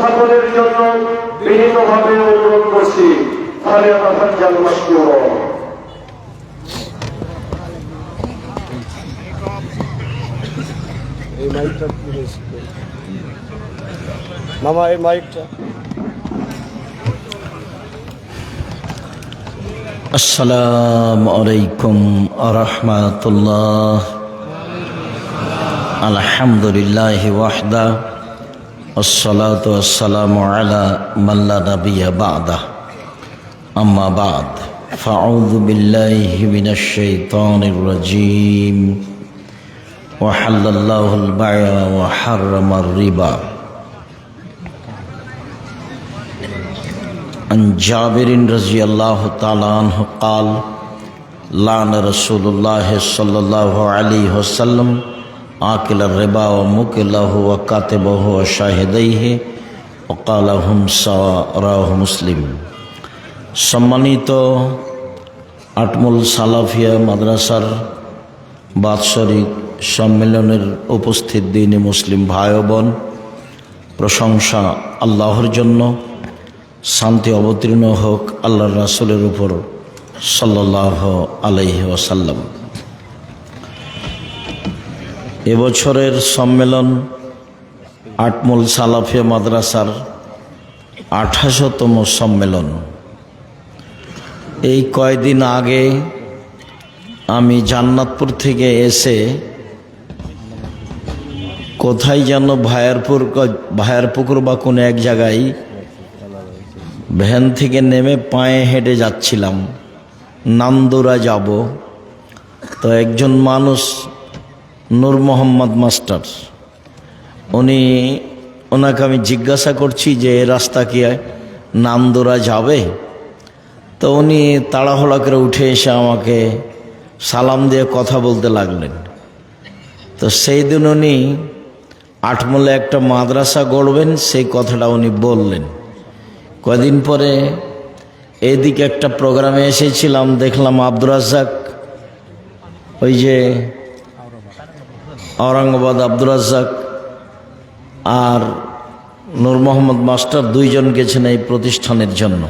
উপস্থাপনের জন্য বিনীতভাবে অনুরোধ করছি। মামা এই মাইকটা। আসসালামু আলাইকুম ওয়া রাহমাতুল্লাহ। আলহামদুলিল্লাহি ওয়াহদা ওয়াসসালাতু ওয়াসসালামু আলা মান লা নাবিয়্যা বা'দা। আম্মা বা'দ, ফাআউযু বিল্লাহি মিনাশ শাইতানির রাজীম। ওয়া হাল্লাল্লাহুল বাই'a ওয়া হাররামার রিবা। عن جابر رضي الله تعالى عنه قال لعن رسول الله صلى الله عليه وسلم آكل الربا وموكله وكاتبه وشاهديه وقال هم سواء رواه মুসলিম। সম্মানিত আটমুল সালাফিয়া মাদ্রাসার বাৎসরিক সম্মেলনের উপস্থিত দ্বীনি মুসলিম ভাই ও বোন, প্রশংসা আল্লাহর জন্য, শান্তি অবতীর্ণ হোক আল্লাহর রাসূলের উপর সাল্লাল্লাহু আলাইহি ওয়াসাল্লাম। এবছরের সম্মেলন আটমুল সালাফিয়া মাদ্রাসার 28তম সম্মেলন। এই কয়দিন আগে আমি জান্নাতপুর থেকে এসে কোথায় যেন ভায়ারপুকুর বা কোনো এক জায়গায় ভ্যান থেকে নেমে পায়ে হেঁটে যাচ্ছিলাম, নান্দুরা যাব। তো একজন মানুষ, নূর মোহাম্মদ মাস্টার, ওনাকে আমি জিজ্ঞাসা করছি যে এ রাস্তা কি নান্দুরা যাবে? তো উনি তাড়াহুড়া করে উঠে এসে আমাকে সালাম দিয়ে কথা বলতে লাগলেন। তো সেই দিন উনি আটমূলে একটা মাদ্রাসা গড়বেন, সেই কথাটা উনি বললেন। কদিন পরে এইদিকে একটা প্রোগ্রামে এসেছিলাম, দেখলাম আব্দুর রাজ্জাক, ওই যে ঔরঙ্গাবাদ আব্দুর রাজ্জাক আর নূর মোহাম্মদ মাস্টার দুইজন গেছেন এই প্রতিষ্ঠানের জন্য।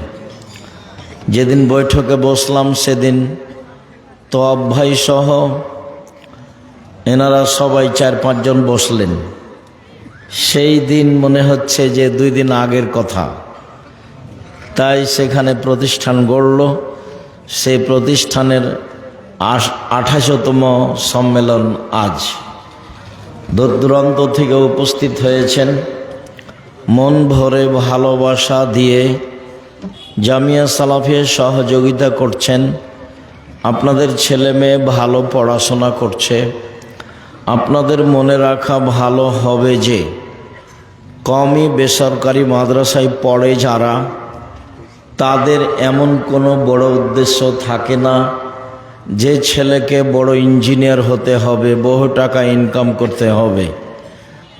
যেদিন বৈঠকে বসলাম সেদিন তোয়াব ভাই সহ এনারা সবাই 4-5 জন বসলেন। সেই দিন মনে হচ্ছে যে 2 দিন আগের কথা। তাই সেখানে প্রতিষ্ঠান গড়ল। সেই প্রতিষ্ঠানের 28তম সম্মেলন আজ। দূর দূরান্ত থেকে উপস্থিত হয়েছেন, মন ভরে ভালোবাসা দিয়ে জামিয়া সালাফিয়া সহযোগিতা করছেন। আপনাদের ছেলে মেয়ে ভালো পড়াশোনা করছে। আপনাদের মনে রাখা ভালো হবে যে কওমি বেসরকারি মাদ্রাসায় পড়ে যারা, তাদের এমন কোনো বড় উদ্দেশ্য থাকে না যে ছেলেকে বড় ইঞ্জিনিয়ার হতে হবে, বহু টাকা ইনকাম করতে হবে।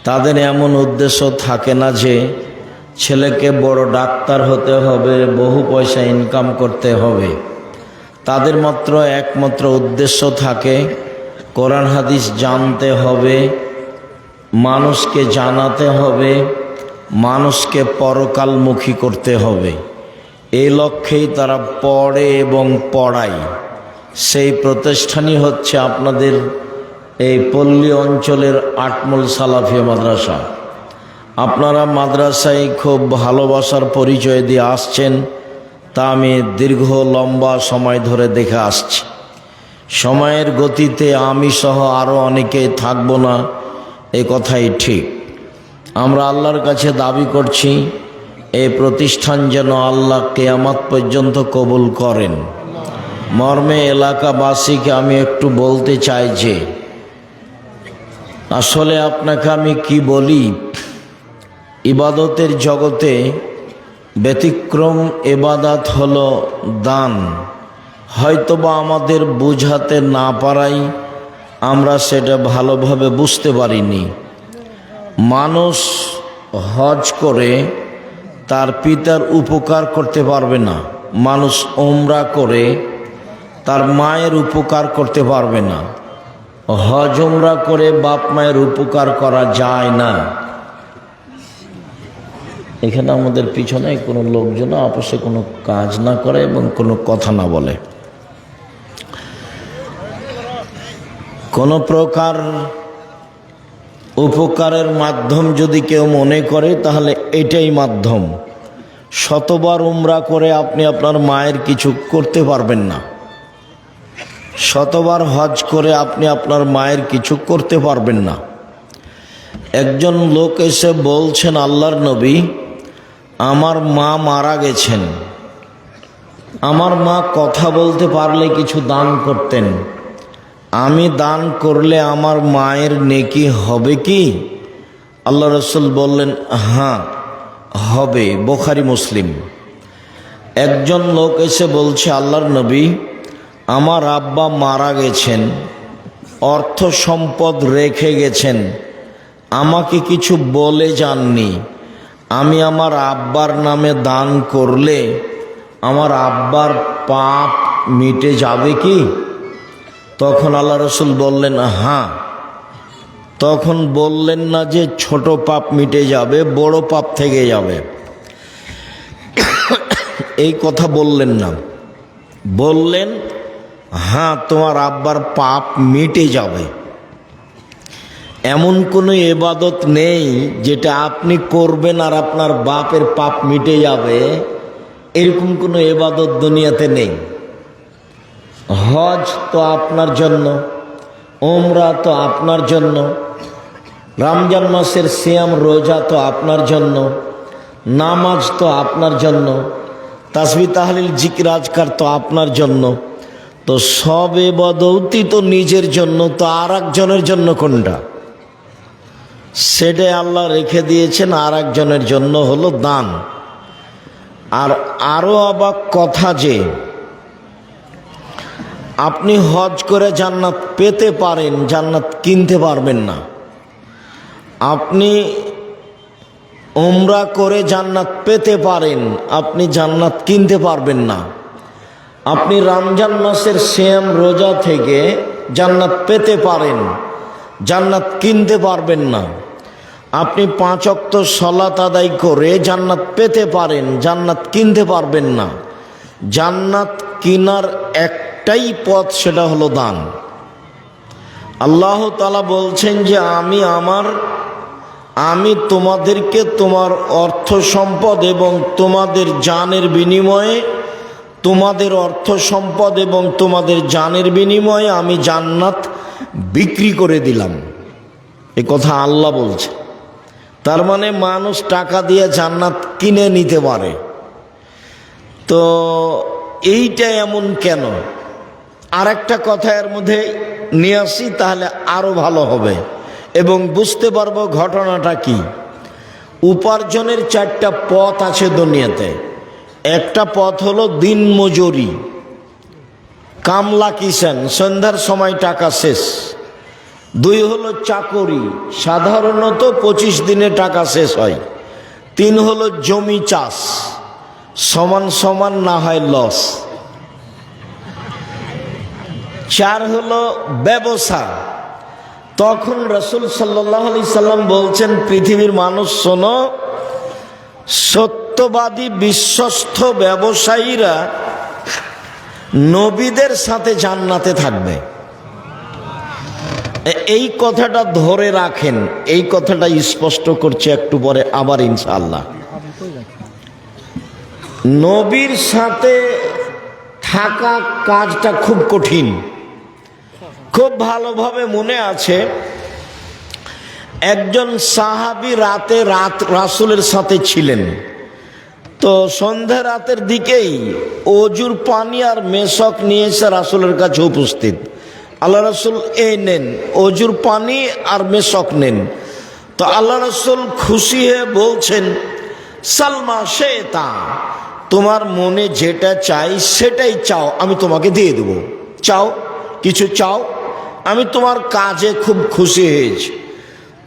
তাদের এমন উদ্দেশ্য থাকে না যে ছেলেকে বড় ডাক্তার হতে হবে, বহু পয়সা ইনকাম করতে হবে। তাদের একমাত্র উদ্দেশ্য থাকে কোরআন হাদিস জানতে হবে, মানুষকে জানাতে হবে, মানুষকে পরকালমুখী করতে হবে। এই লক্ষ্যেই তারা পড়ে এবং পড়ায়। সেই প্রতিষ্ঠানই হচ্ছে আপনাদের এই পল্লী অঞ্চলের আটমুল সালাফিয়া মাদ্রাসা। আপনারা মাদ্রাসায় খুব ভালোবাসার পরিচয় দিয়ে আসছেন, তা আমি লম্বা সময় ধরে দেখে আসছি। সময়ের গতিতে আমি সহ আরও অনেকেই থাকব না, এ কথাই ঠিক। আমরা আল্লাহর কাছে দাবি করছি এই প্রতিষ্ঠান যেন আল্লাহ কিয়ামত পর্যন্ত কবুল করেন। মর্মে এলাকাবাসীকে আমি একটু বলতে চাই যে আসলে আপনাকে আমি কি বলি, ইবাদতের জগতে ব্যতিক্রম ইবাদত হলো দান। হয়তোবা আমাদের বুঝাতে না পারাই আমরা সেটা ভালোভাবে বুঝতে পারিনি। মানুষ হজ করে তার পিতার উপকার করতে পারবে না, মানুষ উমরা করে তার মায়ের উপকার করতে পারবে না। হজ উমরা করে বাপ মায়ের উপকার করা যায় না। এখানে আমাদের পিছনে কোনো লোকজন আপসে কোনো কাজ না করে এবং কোনো কথা না বলে। কোনো প্রকার উপকারের মাধ্যম যদি কেউ মনে করে তাহলে এটাই মাধ্যম। শতবার উমরা করে আপনি আপনার মায়ের কিছু করতে পারবেন না, শতবার হজ করে আপনি আপনার মায়ের কিছু করতে পারবেন না। একজন লোক এসে বলছেন, আল্লাহর নবী, আমার মা মারা গেছেন, আমার মা কথা বলতে পারলে কিছু দান করতেন, আমি দান করলে আমার মায়ের নেকি হবে কি? আল্লাহ রসুল বললেন, হ্যাঁ হবে, বুখারী মুসলিম। একজন লোক এসে বলছে, আল্লাহর নবী, আমার আব্বা মারা গেছেন, অর্থ সম্পদ রেখে গেছেন, আমাকে কিছু বলে যাননি, আমি আমার আব্বার নামে দান করলে আমার আব্বার পাপ মিটে যাবে কি? তখন আল্লাহ রসুল বললেন, হ্যাঁ। তখন বললেন না যে ছোট পাপ মিটে যাবে, বড় পাপ থেকে যাবে, এই কথা বললেন না। বললেন, হ্যাঁ, তোমার আব্বার পাপ মিটে যাবে। এমন কোনো ইবাদত নেই যেটা আপনি করবেন আর আপনার বাপের পাপ মিটে যাবে, এরকম কোনো ইবাদত দুনিয়াতে নেই। হজ তো আপনার জন্য, উমরা তো আপনার জন্য, রমজান মাসের সিয়াম রোজা তো আপনার জন্য, নামাজ তো আপনার জন্য, তাসবিহ তাহলিল জিকির আজকার তো আপনার জন্য। তো সব ইবাদতই তো নিজের জন্য, তো আর একজনের জন্য কোনটা? সেটাই আল্লাহ রেখে দিয়েছেন আর একজনের জন্য, হলো দান। আর আরো অবাক কথা যে আপনি হজ করে জান্নাত পেতে পারেন, জান্নাত কিনতে পারবেন না। আপনি উমরা করে জান্নাত পেতে পারেন, আপনি জান্নাত কিনতে পারবেন না। আপনি রমজান মাসের সিয়াম রোজা থেকে জান্নাত পেতে পারেন, জান্নাত কিনতে পারবেন না। আপনি 5 ওয়াক্ত সালাত আদায় করে জান্নাত পেতে পারেন, জান্নাত কিনতে পারবেন না। জান্নাত কিনার একটাই পথ, সেটা হলো দান। আল্লাহ তাআলা বলছেন যে আমি তোমাদেরকে তোমার অর্থ সম্পদ এবং তোমাদের জানের বিনিময়ে, তোমাদের অর্থ সম্পদ এবং তোমাদের জানের বিনিময়ে আমি জান্নাত বিক্রি করে দিলাম। এ কথা আল্লাহ বলছে। তার মানে মানুষ টাকা দিয়ে জান্নাত কিনে নিতে পারে। তো এইটা এমন কেন? আর একটা কথা এর মধ্যে নিয়ে আসি, তাহলে আরো ভালো হবে এবং বুঝতে পারবো ঘটনাটা কি। উপার্জনের 4টা পথ আছে দুনিয়াতে। একটা পথ হলো দিন মজুরি, কামলা কিষান, সন্ধ্যার সময় টাকা শেষ। 2 হলো চাকরি, সাধারণত 25 দিনে টাকা শেষ হয়। 3 হলো জমি চাষ, সমান সমান না হয় লস। 4 হলো ব্যবসা। তখন রাসূল সাল্লাল্লাহু আলাইহি সাল্লাম বলছেন, পৃথিবীর মানুষ শোনো, সত্যবাদী বিশ্বস্ত ব্যবসায়ীরা নবীদের সাথে জান্নাতে থাকবে। এই কথাটা ধরে রাখেন, এই কথাটা স্পষ্ট করছে একটু পরে আবার ইনশাআল্লাহ। নবীর সাথে থাকা কাজটা খুব কঠিন। খুব ভালোভাবে মনে আছে, একজন সাহাবী রাসূলের সাথে ছিলেন। তো সন্ধ্যা রাতের দিকেই অজুর পানি আর মেশক নিয়ে এসে রাসূলের কাছে উপস্থিত। আল্লাহ রসুল, এই নেন অজুর পানি আর মেশক নেন। তো আল্লাহ রসুল খুশি হয়ে বলছেন, সালমা শেতা, তোমার মনে যেটা চাই সেটাই চাও, আমি তোমাকে দিয়ে দেব। চাও, কিছু চাও, আমি তোমার কাজে খুব খুশি হয়েছি।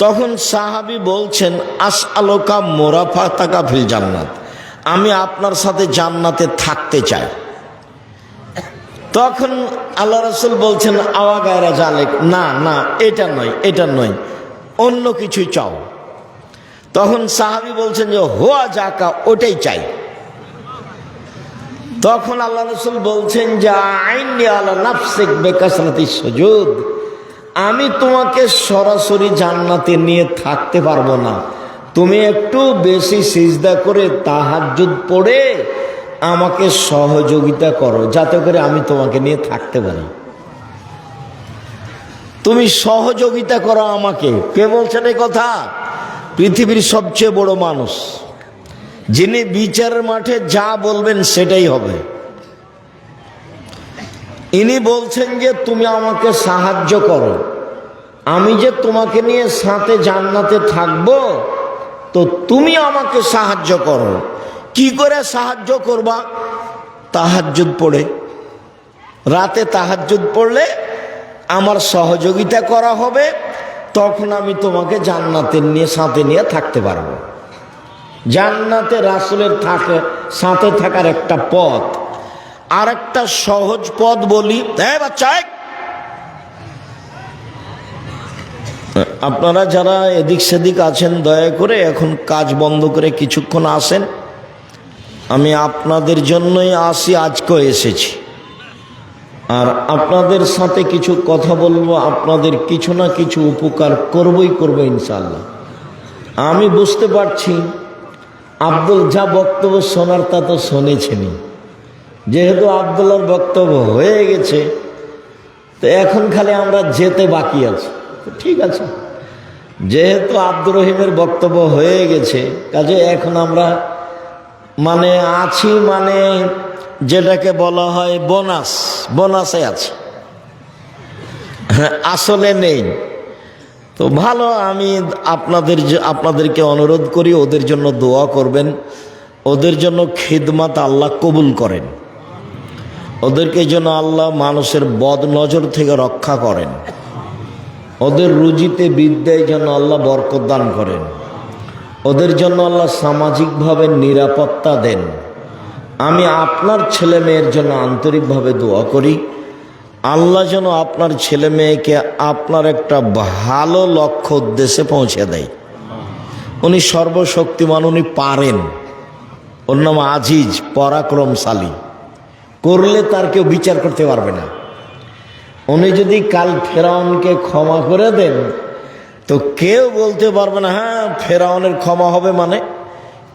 তখন সাহাবী বলছেন, আসআলুকা মুরাফাতাকা ফিল জান্নাত, আমি আপনার সাথে জান্নাতে থাকতে চাই। তখন আল্লাহ রাসূল বলছেন, আওয়া গায়রা জালেক, না না, এটা নয়, এটা নয়, অন্য কিছু চাও। তখন সাহাবী বলছেন যে হোয়া জাকা, ওটাই চাই। তখন আল্লাহ রাসূল বলছেন যে আইনি আলা নাফসিক বিকাসরাতিস সুজুদ, আমি তোমাকে সরাসরি জান্নাতে নিয়ে থাকতে পারবো না, তুমি একটু বেশি সিজদা করে তাহাজ্জুদ পড়ে আমাকে সহযোগিতা করো, যাতে করে আমি তোমাকে নিয়ে থাকতে পারি। তুমি সহযোগিতা করো আমাকে। কে বলছেন এই কথা? পৃথিবীর সবচেয়ে বড় মানুষ, যিনি বিচারের মাঠে যা বলবেন সেটাই হবে। ইনি বলছেন যে তুমি আমাকে সাহায্য করো, আমি যে তোমাকে নিয়ে সাথে জান্নাতে থাকবো, তো তুমি আমাকে সাহায্য করো। কি করে সাহায্য করবা? তাহাজ্জুদ পড়ে। রাতে তাহাজ্জুদ পড়লে আমার সহযোগিতা করা হবে, তখন আমি তোমাকে জান্নাতের নিয়ে সাথে নিয়ে থাকতে পারবো। জান্নাতে রাসূলের সাথে থাকার একটা পথ। আর একটা সহজ পথ বলি, বাচ্চা, আপনারা যারা এদিক সেদিক আছেন দয়া করে এখন কাজ বন্ধ করে কিছুক্ষণ আসেন। আমি আপনাদের জন্যই আসি, আজকেও এসেছি। আর আপনাদের সাথে কিছু কথা বলবো, আপনাদের কিছু না কিছু উপকার করবো ইনশাআল্লাহ। আমি বুঝতে পারছি আব্দুল যা বক্তব্য শোনার তা তো শুনেছেনই। যেহেতু আব্দুল্লাহর বক্তব্য হয়ে গেছে, তো এখন খালি আমরা যেতে বাকি আছে। ঠিক আছে, যেহেতু আব্দুর রহিমের বক্তব্য হয়ে গেছে, কাজে এখন আমরা আছি, যেটাকে বলা হয় বোনাসে আছে, আসলে নেই। তো ভালো, আমি আপনাদেরকে অনুরোধ করি ওদের জন্য দোয়া করবেন, ওদের জন্য খিদমত আল্লাহ কবুল করেন, ওদেরকে যেন আল্লাহ মানুষের বদ নজর থেকে রক্ষা করেন, ওদের রুজিতে বিদ্যায় যেন আল্লাহ বরকত দান করেন, ওদের জন্য আল্লাহ সামাজিকভাবে নিরাপত্তা দেন। আমি আপনার ছেলে মেয়ের জন্য আন্তরিকভাবে দোয়া করি, আল্লাহ যেন আপনার ছেলে মেয়েকে আপনার একটা ভালো লক্ষ্য উদ্দেশ্যে পৌঁছে দেয়। উনি সর্বশক্তিমান, উনি পারেন। ওর নাম আজিজ, পরাক্রমশালী, করলে তার কেউ বিচার করতে পারবে না। উনি যদি কাল ফেরাউনকে ক্ষমা করে দেন, তো কেউ বলতে পারবে না হ্যাঁ ফেরাউনের ক্ষমা হবে,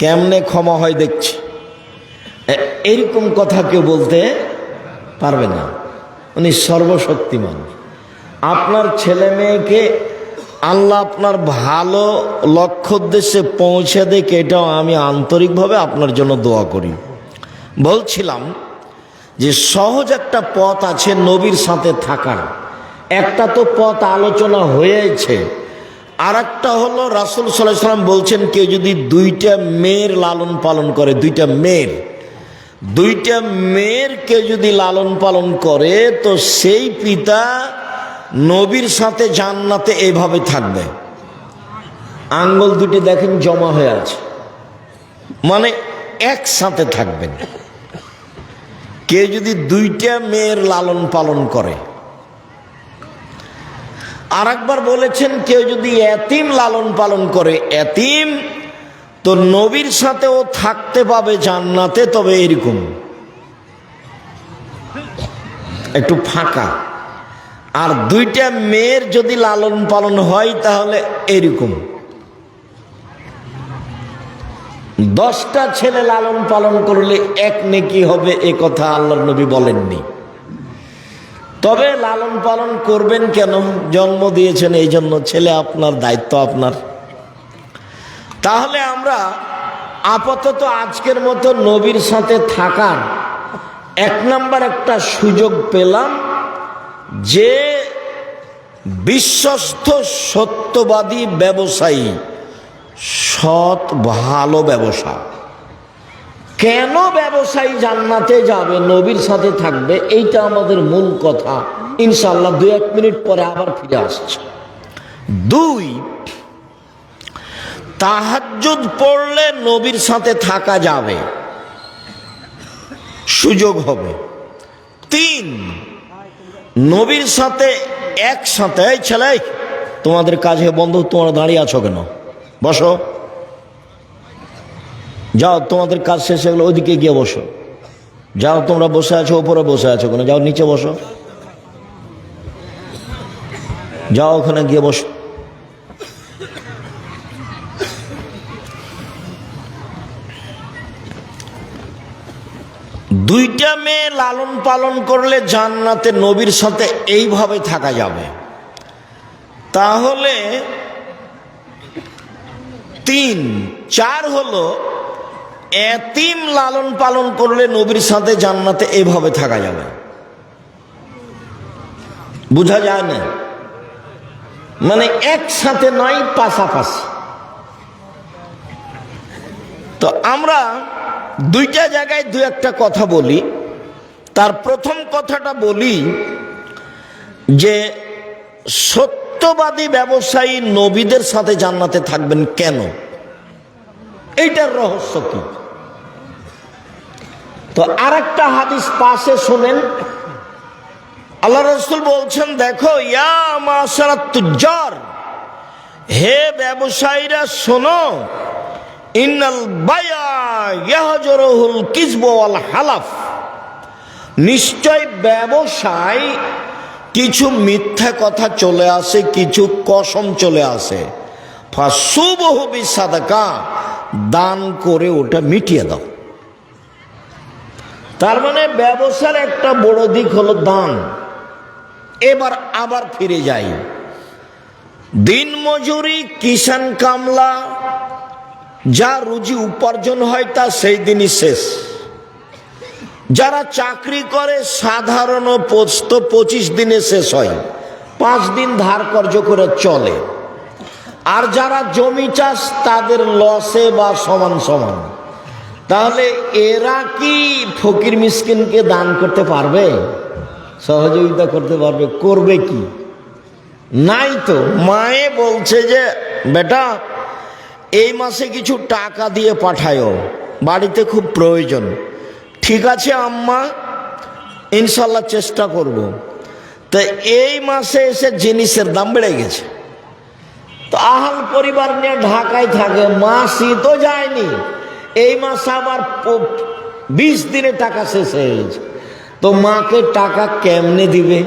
কেমনে ক্ষমা হয় দেখছি, এরকম কথা কেউ বলতে পারবে না। উনি সর্বশক্তিমান। আপনার ছেলে মেয়েকে আল্লাহ আপনার ভালো লক্ষ্য উদ্দেশ্যে পৌঁছে দেয়, এটাও আমি আন্তরিকভাবে আপনার জন্য দোয়া করি। বলছিলাম যে সহজ একটা পথ আছে নবীর সাথে থাকার। একটা তো পথ আলোচনা হয়েছে, আর একটা হলো রাসূল সাল্লাল্লাহু আলাইহি ওয়াসাল্লাম বলছেন কেউ যদি দুইটা মেয়ের লালন পালন করে, দুইটা মেয়ের কেউ যদি লালন পালন করে, তো সেই পিতা নবীর সাথে জান্নাতে এভাবে থাকবে। আঙ্গুল দুটি দেখেন জমা হয়ে আছে, একসাথে থাকবেন। কেউ যদি দুইটা মেয়ের লালন পালন করে। আর একবার বলেছেন কেউ যদি এতিম লালন পালন করে, এতিম, তো নবীর সাথেও থাকতে পাবে জান্নাতে, তবে এরকম একটু ফাঁকা। আর দুইটা মেয়ের যদি লালন পালন হয় তাহলে এরকম। 10টা ছেলে লালন পালন করলে এক নেকি হবে, এ কথা আল্লাহর নবী বলেননি। তবে লালন পালন করবেন কেন? জন্ম দিয়েছেন এই জন্য, ছেলে আপনার, দায়িত্ব আপনার। তাহলে আমরা আপাতত আজকের মতো নবীর সাথে থাকার 1 নাম্বার একটা সুযোগ পেলাম, যে বিশ্বস্ত সত্যবাদী ব্যবসায়ী, সৎ ভালো ব্যবসা। কেন ব্যবসায়ী জান্নাতে যাবে, নবীর সাথে থাকবে, এইটা আমাদের মূল কথা। ইনশাআল্লাহ 2-1 মিনিট পরে আবার ফিরে আসছে। 2, তাহাজ্জুদ পড়লে নবীর সাথে থাকা যাবে, সুযোগ হবে। 3, নবীর সাথে একসাথে, এই ছেলে তোমাদের কাজে বন্ধু, তোমরা দাঁড়িয়ে আছো কেন, বসো, যাও, তোমাদের কাজ শেষ হয়ে গেলো, ওইদিকে গিয়ে বসো। যাও, তোমরা বসে আছো, ওপরে বসে আছো, ওখানে যাও, নিচে বসো, যাও ওখানে গিয়ে বসো। দুইটা মেয়ে লালন পালন করলে জান্নাতে নবীর সাথে এইভাবে থাকা যাবে। তাহলে 3, 4 হলো এতিম লালন পালন করলে নবীর সাথে জান্নাতে এইভাবে থাকা যাবে। বুঝা যায় না? মানে একসাথে নয়, পাশাপাশি। তো আমরা দুইটা জায়গায় দু একটা কথা বলি। তার প্রথম কথাটা বলি যে সত্যবাদী ব্যবসায়ী নবীদের সাথে জান্নাতে থাকবেন কেন, এইটার রহস্য কি। তো আরেকটা হাদিস পাশে শোনেন, আল্লাহ রাসূল বলছেন, দেখো, ইয়া মাশারাত তুজ্জার, হে ব্যবসায়ীরা শোনো, ইন্নাল বায়া ইয়াহজুরুল কিযব ওয়াল হালাফ, নিশ্চয় ব্যবসায় কিছু মিথ্যা কথা চলে আসে, কিছু কসম চলে আসে। ফাসুবহু বিসাদাকা, দান করে ওটা মিটিয়ে দাও। তার মানে ব্যবসার একটা বড় দিক হলো দান। এবার আবার ফিরে যাই, দিন মজুরি, কিষান কামলা, যা রুজি উপার্জন হয় তা সেই দিনই শেষ। যারা চাকরি করে সাধারণ পোস্ত 25 দিনে শেষ হয়, 5 দিন ধার কর্জ করে চলে। আর যারা জমি চাষ তাদের লসে বা সমান সমান। তাহলে এরা কি ফকির মিসকিনকে দান করতে পারবে, সহযোগিতা করতে পারবে? করবে কি? নাই তো। মায়ে বলছে যে বেটা এই মাসে কিছু টাকা দিয়ে পাঠায়ো, বাড়িতে খুব প্রয়োজন। ঠিক আছে আম্মা, ইনশাল্লাহ চেষ্টা করব। তো এই মাসে এসে জিনিসের দাম বেড়ে গেছে, তো আহাল পরিবার নিয়ে ঢাকায় থাকে, মাসই তো যায়নি, এই মাসে আবার 20 দিনে টাকা শেষ হয়ে গেছে। তো মাকে টাকা কেমনে দিবে?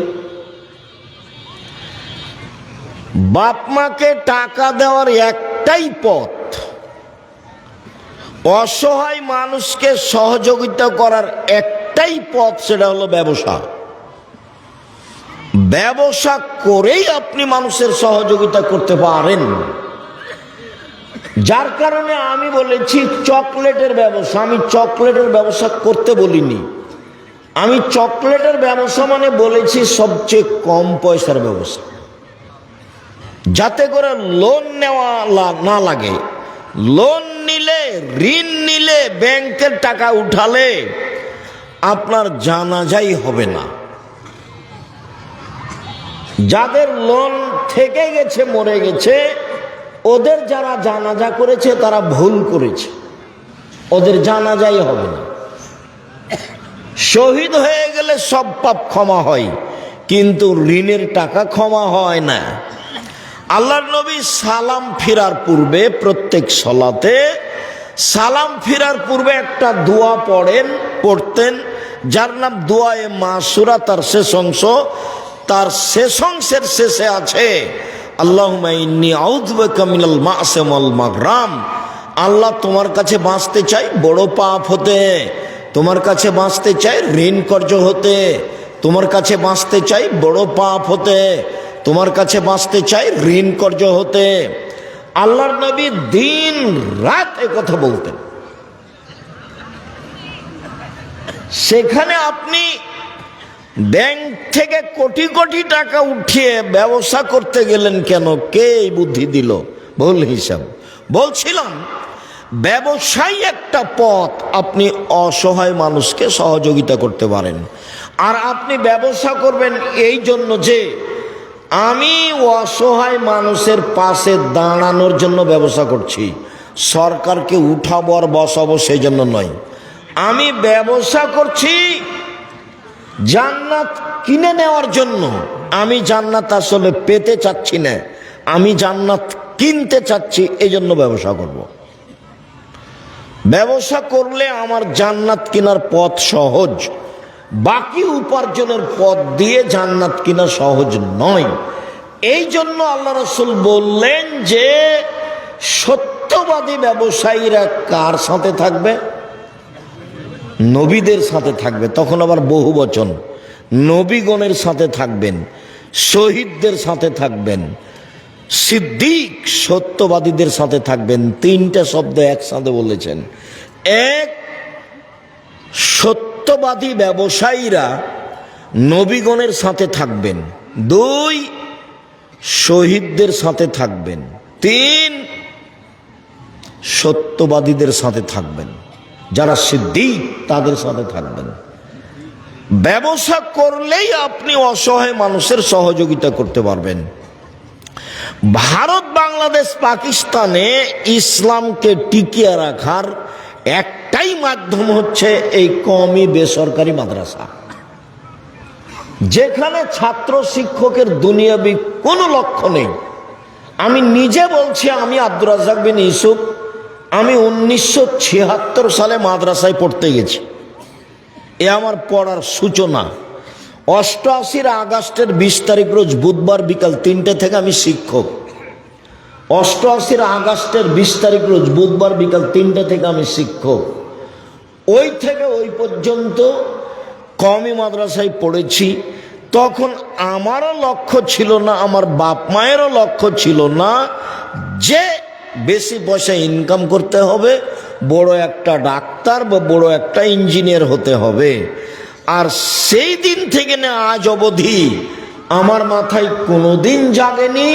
বাপ মাকে টাকা দেওয়ার একটাই পথ, অসহায় মানুষকে সহযোগিতা করার একটাই পথ, সেটা হলো ব্যবসা। ব্যবসা করেই আপনি মানুষের সহযোগিতা করতে পারেন। যার কারণে আমি বলেছি চকলেটের ব্যবসা। আমি চকলেটের ব্যবসা করতে বলিনি, আমি চকলেটের ব্যবসা মানে বলেছি সবচেয়ে কম পয়সার ব্যবসা, যাতে করে লোন নেওয়া না লাগে। লোন নিলে, ঋণ নিলে, ব্যাংকের টাকা উঠালে আপনার জানাজাই হবে না। যাদের লোন থেকে গেছে, মরে গেছে, ওদের যারা জানাজা করেছে তারা ভুল করেছে, ওদের জানাজাই হবে না। শহীদ হয়ে গেলে সব পাপ ক্ষমা হয়, কিন্তু ঋণের টাকা ক্ষমা হয় না। আল্লাহর নবী সালাম ফিরার পূর্বে, প্রত্যেক সলাতে সালাম ফিরার পূর্বে একটা দোয়া পড়তেন, যার নাম দোয়ায়ে মাসুরা। তার শেষ অংশ, তার শেষ অংশের শেষে আছে আল্লাহুম্মা ইন্নী আউযু বিকা মিনাল মা'সিয়াম ওয়াল মাগরাম। আল্লাহ, তোমার কাছে বাঁচতে চাই বড় পাপ হতে, তোমার কাছে বাঁচতে চাই ঋণ কর্জ হতে, তোমার কাছে বাঁচতে চাই বড় পাপ হতে, তোমার কাছে বাঁচতে চাই ঋণ কর্জ হতে। আল্লাহর নবী দিন রাত এ কথা বলতেন। সেখানে আপনি ব্যাংক থেকে কোটি কোটি টাকা উঠিয়ে ব্যবসা করতে গেলেন কেন? কে এই বুদ্ধি দিল? ভুল হিসাব। বলছিলাম ব্যবসায় একটা পথ, আপনি অসহায় মানুষকে সহযোগিতা করতে পারেন। আর আপনি ব্যবসা করবেন এই জন্য যে আমি অসহায় মানুষের পাশে দাঁড়ানোর জন্য ব্যবসা করছি, সরকারকে উঠাবো আর বসাবো সেই জন্য নয়। আমি ব্যবসা করছি জান্নাত কিনে নেওয়ার জন্য। আমি জান্নাত আসলে পেতে চাচ্ছি না, আমি জান্নাত কিনতে চাচ্ছি, এই জন্য ব্যবসা করব। ব্যবসা করলে আমার জান্নাত কেনার পথ সহজ, বাকি উপার্জনের পথ দিয়ে জান্নাত কেনা সহজ নয়। এই জন্য আল্লাহ রাসূল বললেন যে সত্যবাদী ব্যবসায়ীরা কার সাথে থাকবে? নবীদের সাথে থাকবে। তখন আবার বহু বচন, নবীগণের সাথে থাকবেন, শহীদদের সাথে থাকবেন, সিদ্দিক সত্যবাদীদের সাথে থাকবেন। তিনটা শব্দ একসাথে বলেছেন। এক, সত্যবাদী ব্যবসায়ীরা নবীগণের সাথে থাকবেন। দুই, শহীদদের সাথে থাকবেন। তিন, সত্যবাদীদের সাথে থাকবেন, যারা সিদ্দিক তাদের সাথে থাকবেন। ব্যবসা করলেই আপনি অসহায় মানুষের সহযোগিতা করতে পারবেন। ভারত, বাংলাদেশ, পাকিস্তানে ইসলামকে টিকিয়ে রাখার একটাই মাধ্যম হচ্ছে এই কওমি বেসরকারি মাদ্রাসা, যেখানে ছাত্র শিক্ষকের দুনিয়াবি কোনো লক্ষ্য নেই। আমি নিজে বলছি, আমি আব্দুর রাজ্জাক বিন ইউসুফ, আমি 1976 সালে মাদ্রাসায় পড়তে গেছি। এ আমার পড়ার সূচনা। 88 আগস্টের 20 তারিখ রোজ বুধবার বিকাল 3টে থেকে আমি শিক্ষক। 88 আগস্টের 20 তারিখ রোজ বুধবার বিকাল 3টে থেকে আমি শিক্ষক। ওই থেকে ওই পর্যন্ত কওমি মাদ্রাসায় পড়েছি। তখন আমারও লক্ষ্য ছিল না, আমার বাপ মায়েরও লক্ষ্য ছিল না যে বেশি পয়সা ইনকাম করতে হবে, বড় একটা ডাক্তার বা বড় একটা ইঞ্জিনিয়ার হতে হবে। আর সেই দিন থেকে না আজ অবধি আমার মাথায় কোনোদিন জাগেনি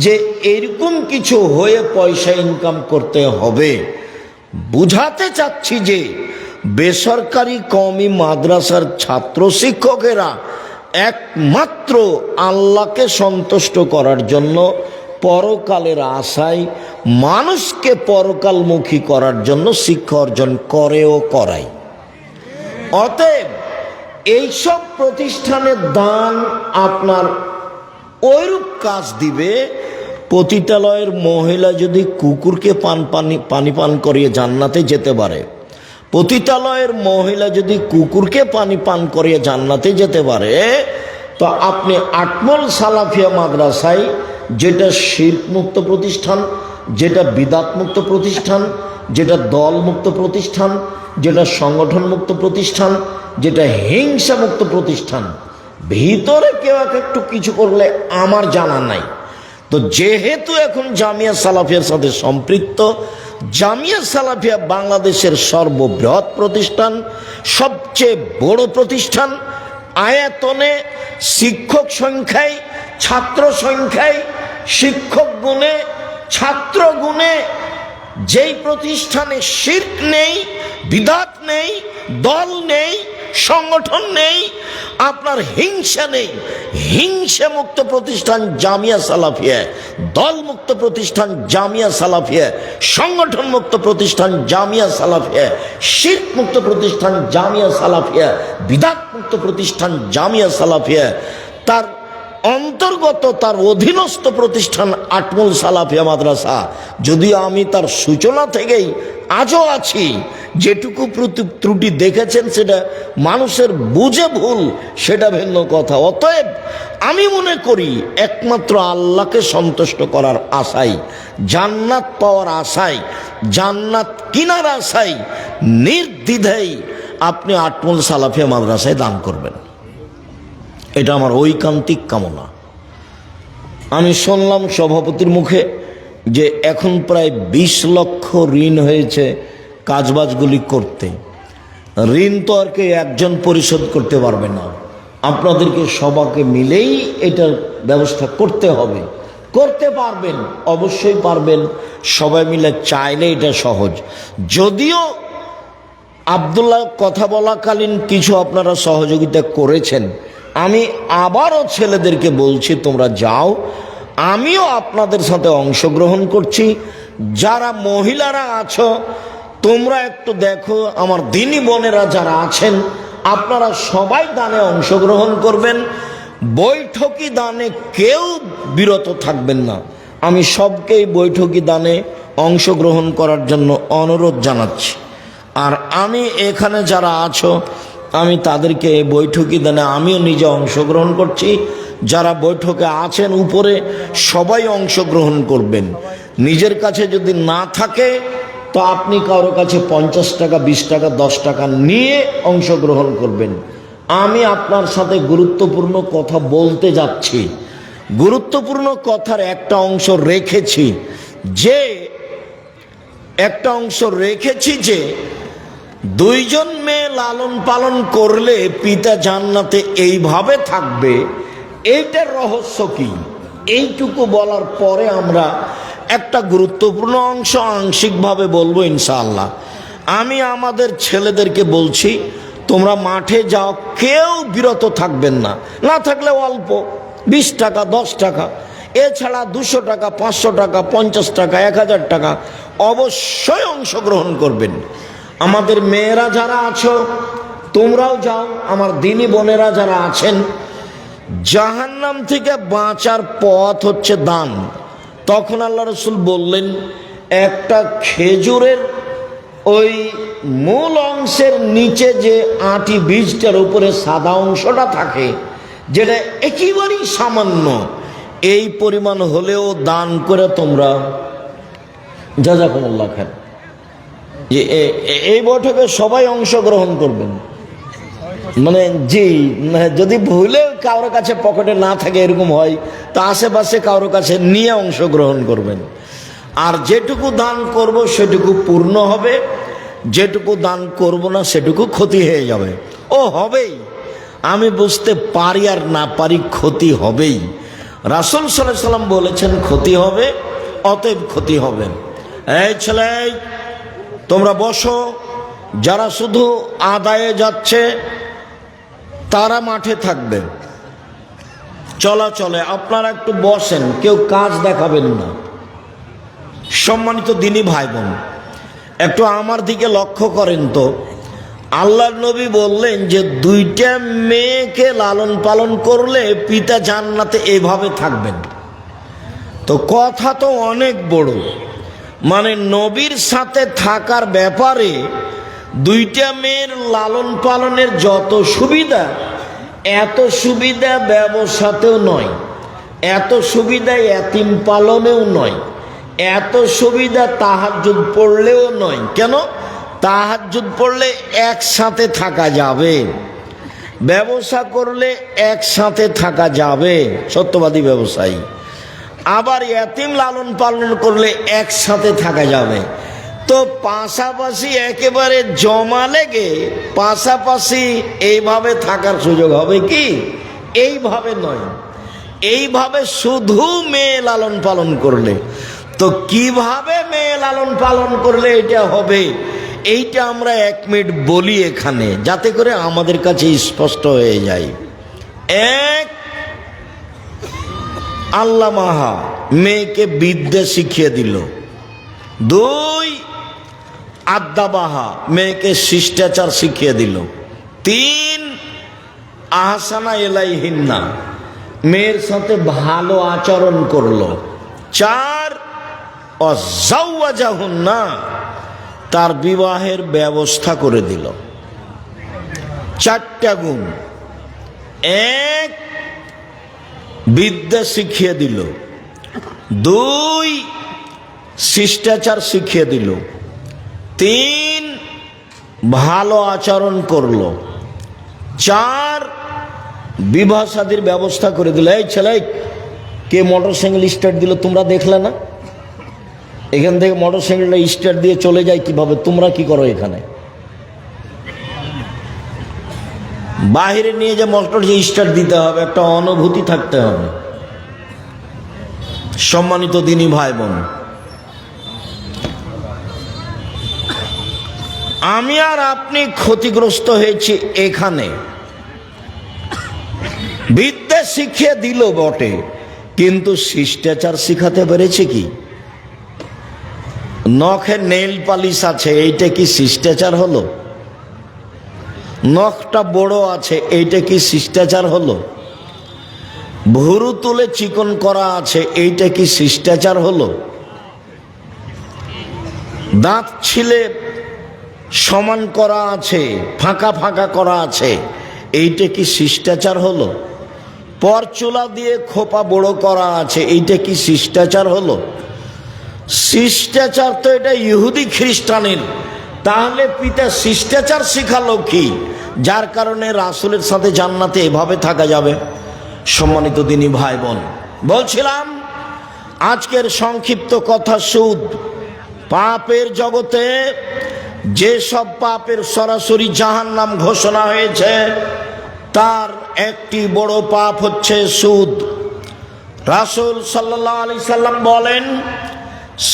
যে এরকম কিছু হয়ে পয়সা ইনকাম করতে হবে। বুঝাতে চাচ্ছি যে বেসরকারি কওমি মাদ্রাসার ছাত্র শিক্ষকেরা একমাত্র আল্লাহকে সন্তুষ্ট করার জন্য, পরকালের আশায় মানুষকে পরকালমুখী করার জন্য শিক্ষা অর্জন করেও করায়। অতএব এইসব প্রতিষ্ঠানের দান আপনার ওইরূপ কাজ দিবে। পতিতালয়ের মহিলা যদি কুকুরকে পানি পান করিয়ে জান্নাতে যেতে পারে, পতিতালয়ের মহিলা যদি কুকুরকে পানি পান করিয়ে জান্নাতে যেতে পারে, তো আপনি আটমল সালাফিয়া মাদ্রাসায়, যেটা শিরক মুক্ত প্রতিষ্ঠান, যেটা বিদাত মুক্ত প্রতিষ্ঠান, যেটা দল মুক্ত প্রতিষ্ঠান, যেটা সংগঠন মুক্ত প্রতিষ্ঠান, যেটা হিংসা মুক্ত প্রতিষ্ঠান, ভিতরে কেউ একটু কিছু করলে আমার জানা নাই। তো যেহেতু এখন জামিয়া সালাফিয়ার সাথে সম্পৃক্ত, জামিয়া সালাফিয়া বাংলাদেশের সর্ববৃহৎ প্রতিষ্ঠান, সবচেয়ে বড় প্রতিষ্ঠান, আয়তনে, শিক্ষক সংখ্যায়, ছাত্র সংখ্যায়, শিক্ষক গুণে, ছাত্র গুণে, যেই প্রতিষ্ঠানে শিরক নেই, বিদাত নেই, দল নেই, সংগঠন নেই, আপনার হিংসা নেই, হিংসা মুক্ত প্রতিষ্ঠান জামিয়া সালাফিয়া, দল মুক্ত প্রতিষ্ঠান জামিয়া সালাফিয়া, সংগঠন মুক্ত প্রতিষ্ঠান জামিয়া সালাফিয়া, শিরক মুক্ত প্রতিষ্ঠান জামিয়া সালাফিয়া, বিদাত মুক্ত প্রতিষ্ঠান জামিয়া সালাফিয়া, তার অন্তর্গত তার অধীনস্থ প্রতিষ্ঠান আটমল সালাফিয়া মাদ্রাসা। যদিও আমি তার সূচনা থেকেই আজও আছি, যেটুকু ত্রুটি দেখেছেন সেটা মানুষের বুঝে ভুল, সেটা ভিন্ন কথা। অতএব আমি মনে করি একমাত্র আল্লাহকে সন্তুষ্ট করার আশায়, জান্নাত পাওয়ার আশায়, জান্নাত কিনার আশায় নির্দ্বিধায় আপনি আটমল সালাফিয়া মাদ্রাসায় দান করবেন। এটা আমার ঐকান্তিক কামনা। আমি শুনলাম সভাপতির মুখে যে এখন প্রায় 20 লক্ষ ঋণ হয়েছে কাজবাজগুলি করতে। ঋণ তো আর কেউ একজন পরিশোধ করতে পারবে না, আপনাদেরকে সবাইকে মিলেই এটার ব্যবস্থা করতে হবে। করতে পারবেন, অবশ্যই পারবেন, সবাই মিলে চাইলে এটা সহজ। যদিও আব্দুল্লাহ কথা বলাকালীন কিছু আপনারা সহযোগিতা করেছেন, আমি আবারও ছেলেদেরকে বলছি তোমরা যাও, আমিও আপনাদের সাথে অংশগ্রহণ করছি। যারা মহিলারা আছো তোমরা একটু দেখো, আমার দিনী বোনেরা যারা আছেন আপনারা সবাই দানে অংশগ্রহণ করবেন। বৈঠকি দানে কেউ বিরত থাকবেন না। আমি সবকেই বৈঠকি দানে অংশগ্রহণ করার জন্য অনুরোধ জানাচ্ছি। আর আমি এখানে যারা আছো আমি তাদেরকে এই বৈঠকি দানে আমিও নিজে অংশগ্রহণ করছি। যারা বৈঠকে আছেন উপরে সবাই অংশগ্রহণ করবেন। নিজের কাছে যদি না থাকে তো আপনি কারো কাছে 50 টাকা, 20 টাকা, 10 টাকা নিয়ে অংশগ্রহণ করবেন। আমি আপনার সাথে গুরুত্বপূর্ণ কথা বলতে যাচ্ছি। গুরুত্বপূর্ণ কথার একটা অংশ রেখেছি যে দুইজন মেয়ে লালন পালন করলে পিতা জান্নাতে এইভাবে থাকবে, এইটার রহস্য কি, এইটুকু বলার পরে আমরা একটা গুরুত্বপূর্ণ অংশ আংশিকভাবে বলবো ইনশাআল্লাহ। আমি আমাদের ছেলেদেরকে বলছি, তোমরা মাঠে যাও, কেউ বিরত থাকবেন না, না থাকলে অল্প 20 টাকা, 10 টাকা, এছাড়া 200 টাকা, 500 টাকা, 50 টাকা, 1000 টাকা অবশ্যই অংশগ্রহণ করবেন। আমাদের মেয়েরা যারা আছো তোমরাও যাও। আমার দিনী বোনেরা যারা আছেন, জাহান্নাম থেকে বাঁচার পথ হচ্ছে দান। তখন আল্লাহ রসুল বললেন, একটা খেজুরের ওই মূল অংশের নিচে যে আটি বীজটার উপরে সাদা অংশটা থাকে, যেটা একেবারেই সামান্য, এই পরিমাণ হলেও দান করে তোমরা জাযাকুমুল্লাহ খান। এই বৈঠকে সবাই অংশগ্রহণ করবেন। মানে জি, যদি ভুলে কারোর কাছে পকেটে না থাকে এরকম হয় তো আশেপাশে কারোর কাছে নিয়ে অংশগ্রহণ করবেন। আর যেটুকু দান করব সেটুকু পূর্ণ হবে, যেটুকু দান করব না সেটুকু ক্ষতি হয়ে যাবে। ও হবেই, আমি বুঝতে পারি আর না পারি, ক্ষতি হবেই। রাসূল সাল্লাল্লাহু আলাইহি সাল্লাম বলেছেন ক্ষতি হবে, অতএব ক্ষতি হবে। এই ছেলে, তোমরা বসো। যারা শুধু আদায়ে যাচ্ছে তারা মাঠে থাকবে, চলাচলে আপনারা একটু বসেন, কেউ কাজ দেখাবেন না। সম্মানিত দিনী ভাই বোন, একটু আমার দিকে লক্ষ্য করেন তো। আল্লাহর নবী বললেন যে 2টা মেয়েকে লালন পালন করলে পিতা জান্নাতে এভাবে থাকবেন। তো কথা তো অনেক বড়, মানে নবীর সাথে থাকার ব্যাপারে 2টা মেয়ের লালন পালনের যত সুবিধা, এত সুবিধা ব্যবসাতেও নয়, এত সুবিধা এতিম পালনেও নয়, এত সুবিধা তাহাজ্জুদ পড়লেও নয়। কেন? তাহাজ্জুদ পড়লে একসাথে থাকা যাবে, ব্যবসা করলে একসাথে থাকা যাবে, সত্যবাদী ব্যবসায়ী। আবার এতিম লালন পালন করলে একসাথে থাকা যাবে। তো পাশাপাশি একেবারে জমা লেগে পাশাপাশি এইভাবে থাকার সুযোগ হবে কি? এইভাবে নয়, এইভাবে শুধু মেয়ে লালন পালন করলে। তো কিভাবে মেয়ে লালন পালন করলে এটা হবে, এইটা আমরা 1 মিনিট বলি এখানে, যাতে করে আমাদের কাছে স্পষ্ট হয়ে যায়। 1, আল্লামাহা মেয়েকে বিদ্যা শিখিয়ে দিল। 2, আদ্দাবাহা মেয়েকে শিষ্টাচার শিখিয়ে দিল। 3, আহসানা ইলাইহিন্না মেয়ের সাথে ভালো আচরণ করলো। 4, অজাওয়াজাহুন্না তার বিবাহের ব্যবস্থা করে দিল। 4টা গুণ। 1, বিদ্যা শিখিয়ে দিল। 2, শিষ্টাচার শিখিয়ে দিল। 3, ভালো আচরণ করলো। 4, বিবাহ শাদীর ব্যবস্থা করে দিল। এই ছেলে, কে মোটরসাইকেল স্টার্ট দিল তোমরা দেখলে না? এখান থেকে মোটরসাইকেলটা স্টার্ট দিয়ে চলে যায় কিভাবে? তোমরা কি করো এখানে? বাহিরে নিয়ে যে মোটর যে স্টার্ট দিতে হবে, একটা অনুভূতি থাকতে হবে। সম্মানিত দিনী ভাই বোন, আমি আর আপনি ক্ষতিগ্রস্ত হয়েছি এখানে। বিদ্যা শিখিয়ে দিল বটে, কিন্তু শিষ্টাচার শিখাতে পেরেছে কি? নখে নেইল পালিশ আছে, এইটা কি শিষ্টাচার হলো? নখটা বড় আছে, এইটা কি শিষ্টাচার হলো? ভুরু তুলে চিকন করা আছে, এইটা কি শিষ্টাচার হলো? দাঁত ছিলে সমান করা আছে, ফাঁকা ফাঁকা করা আছে, এইটা কি শিষ্টাচার হলো? পরচুলা দিয়ে খোপা বড় করা আছে, এইটা কি শিষ্টাচার হলো? শিষ্টাচার তো এটা ইহুদি খ্রিস্টানের। তাহলে পিতা শিষ্টাচার শিখালো কি, যার কারণে রাসূলের সাথে জান্নাতে এভাবে থাকা যাবে? সম্মানিত দিনী ভাই বোন, বলছিলাম আজকের সংক্ষিপ্ত কথা, সুদ। পাপের জগতে যেসব পাপের সরাসরি জাহান্নাম ঘোষণা হয়েছে, তার একটি বড় পাপ হচ্ছে সুদ। রাসূল সাল্লাল্লাহু আলাইহি সাল্লাম বলেন,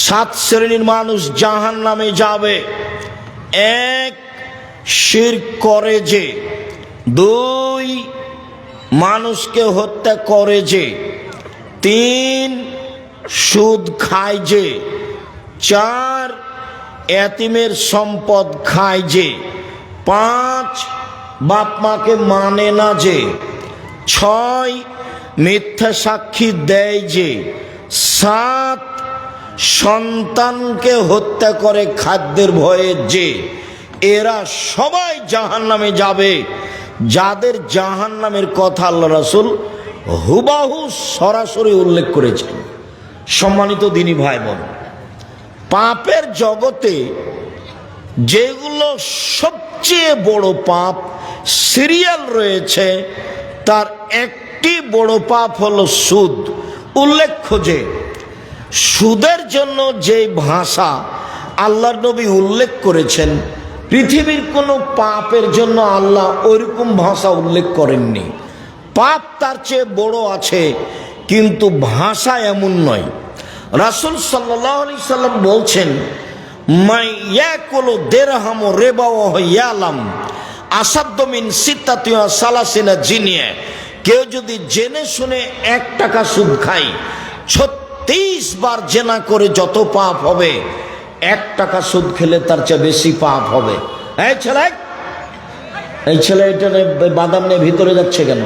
7 শ্রেণীর মানুষ জাহান্নামে যাবে। 1, শিরক করে যে। 2, মানুষকে হত্যা করে যে। 3, সুদ খায় যে। 4, এতিমের সম্পদ খায় যে। 5, বাপ মাকে মানে না যে। 6, মিথ্যা সাক্ষী দেয় যে। 7, সন্তানকে হত্যা করে খাদ্যের ভয়ে যে। এরা সবাই জাহান্নামে যাবে। যাদের জাহান্নামের কথা আল্লাহ রাসূল হুবাহু সরাসরি উল্লেখ করেছেন। সম্মানিত দিনী ভাই বোন, পাপের জগতে যেগুলো সবচেয়ে বড় পাপ সিরিয়াল রয়েছে, তার একটি বড় পাপ হলো সুদ। উল্লেখ্য যে সুদের জন্য যে ভাষা আল্লাহর নবী উল্লেখ করেছেন, পৃথিবীর কোনো পাপের জন্য আল্লাহ ওইরকম ভাষা উল্লেখ করেননি। পাপ তার চেয়ে বড় আছে, কিন্তু ভাষা এমন নয়। রাসূল সাল্লাল্লাহু আলাইহি সাল্লাম বলছেন, মাই ইয়াকুলু দিরহাম রিবা ওয়া ইয়ালাম আসাদ্দু মিন সিত্তাতি ওয়া সালাসিনা জিনিয়া। কেউ যদি জেনে শুনে 1 টাকা সুদ খায়, 36 বার জেনা করে যত পাপ হবে, 1 টাকা সুদ খেলে তার চেয়ে বেশি পাপ হবে। এই ছেলে এটা বাদাম নিয়ে ভিতরে যাচ্ছে কেন?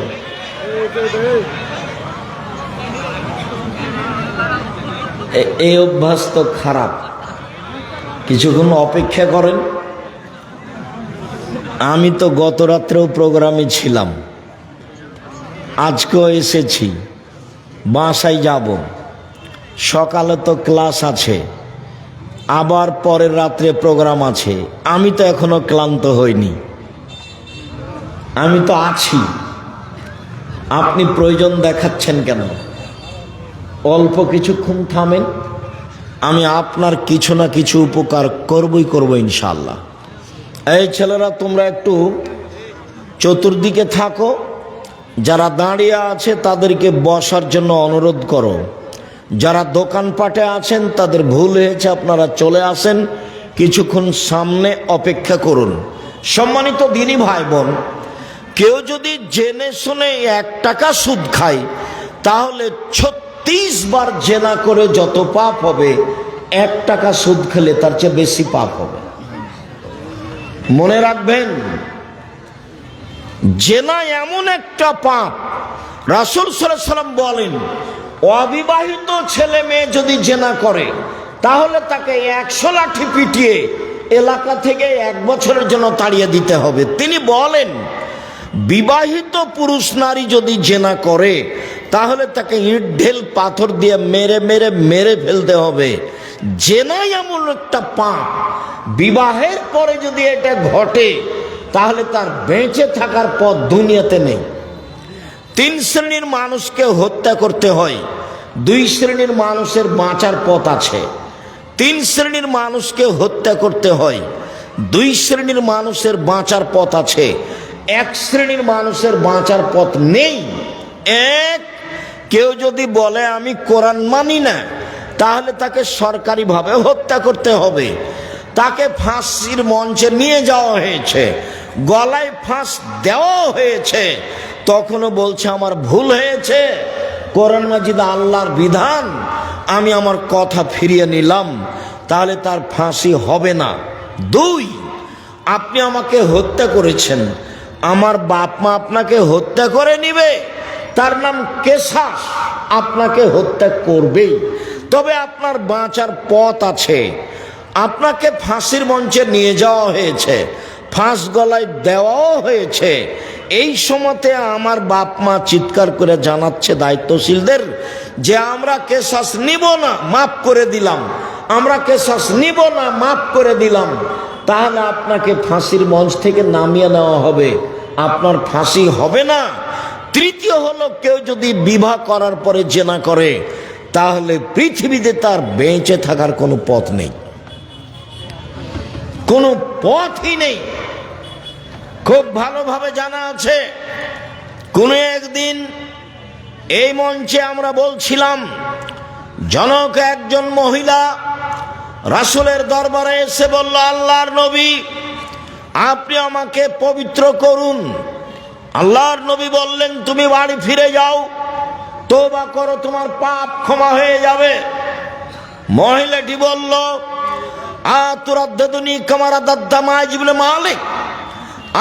এই অভ্যাস তো খারাপ। কিছুক্ষণ অপেক্ষা করেন। আমি তো গত রাত্রেও প্রোগ্রামে ছিলাম, আজকেও এসেছি, বাসায় যাব। সকালে তো ক্লাস আছে, আবার পরের রাত্রে প্রোগ্রাম আছে। আমি তো এখনো ক্লান্ত হইনি, আমি তো আছি। আপনি প্রয়োজন দেখাচ্ছেন কেন? অল্প কিছুক্ষণ থামেন, আমি আপনার কিছু না কিছু উপকার করব ইনশাআল্লাহ। এই ছেলেরা, তোমরা একটু চতুর্দিকে থাকো। যারা দাঁড়িয়ে আছে তাদেরকে বসার জন্য অনুরোধ করো। যারা দোকানপাটে আছেন তাদের ভুল হয়েছে, আপনারা চলে আসেন, কিছুক্ষণ সামনে অপেক্ষা করুন। সম্মানিত দিনী ভাই বোন, কেউ যদি জেনে শুনে 1 টাকা সুদ খায়, তাহলে 36 বার জেনা করে যত পাপ হবে, 1 টাকা সুদ খেলে তার চেয়ে বেশি পাপ হবে। মনে রাখবেন, জেনা এমন একটা পাপ, রাসূল সাল্লাল্লাহু আলাইহি সাল্লাম বলেন, অবিবাহিত ছেলে মেয়ে যদি জেনা করে, তাহলে তাকে 100 লাঠি পিটিয়ে এলাকা থেকে 1 বছরের জন্য তাড়িয়ে দিতে হবে। তিনি বলেন, বিবাহিত পুরুষ নারী যদি জেনা করে, তাহলে তাকে ইট ঢেল পাথর দিয়ে মেরে মেরে মেরে ফেলতে হবে। জেনা এমন একটা পাপ, বিবাহের পরে যদি এটা ঘটে, তাহলে তার বেঁচে থাকার পথ দুনিয়াতে নেই। 3 শ্রেণীর মানুষকে হত্যা করতে হয়, 2 শ্রেণীর মানুষের বাঁচার পথ আছে। 3 শ্রেণীর মানুষকে হত্যা করতে হয়, 2 শ্রেণীর মানুষের বাঁচার পথ আছে। 1 শ্রেণীর মানুষের বাঁচার পথ নেই। 1, কেউ যদি বলে আমি কোরআন মানি না, তাহলে তাকে সরকারিভাবে হত্যা করতে হবে। তাকে ফাঁসির মঞ্চে নিয়ে যাওয়া হয়েছে, গলায় ফাঁস দেওয়া হয়েছে, তখনও বলছে আমার ভুল হয়েছে, কোরআন মাজিদ আল্লাহর বিধান, আমি আমার কথা ফিরিয়ে নিলাম, তাহলে তার ফাঁসি হবে না। 2, আপনি আমাকে হত্যা করেছেন, আমার বাপ মা আপনাকে হত্যা করে নিবে, তার নাম কেসাস, আপনাকে হত্যা করবেই। তবে আপনার বাঁচার পথ আছে। আপনাকে ফাঁসির মঞ্চে নিয়ে যাওয়া হয়েছে, ফাঁস গলায় দেওয়াও হয়েছে। এই সময়তে আমার বাপ মা চিৎকার করে জানাচ্ছে দায়িত্বশীলদের যে আমরা কেসাস নিব না, মাফ করে দিলাম, আমরা কেসাস নিব না, মাফ করে দিলাম। তাহলে আপনাকে ফাঁসির মঞ্চ থেকে নামিয়ে নেওয়া হবে, আপনার ফাঁসি হবে না। তৃতীয় হলো, কেউ যদি বিবাহ করার পরে জেনা করে তাহলে পৃথিবীতে তার বেঁচে থাকার কোনো পথ নেই, কোনো পথই নেই। খুব ভালোভাবে জানা আছে, কোনো একদিন এই মঞ্চে আমরা বলছিলাম, জনক একজন মহিলা রাসূলের দরবারে এসে বলল, আল্লাহর নবী আপনি আমাকে পবিত্র করুন। আল্লাহর নবী বললেন, তুমি বাড়ি ফিরে যাও, তওবা করো, তোমার পাপ ক্ষমা হয়ে যাবে। মহিলাটি বলল, আতুরাদ্দাদুনি কামা রাদাদ্দা মাইজ ইবনে মালিক,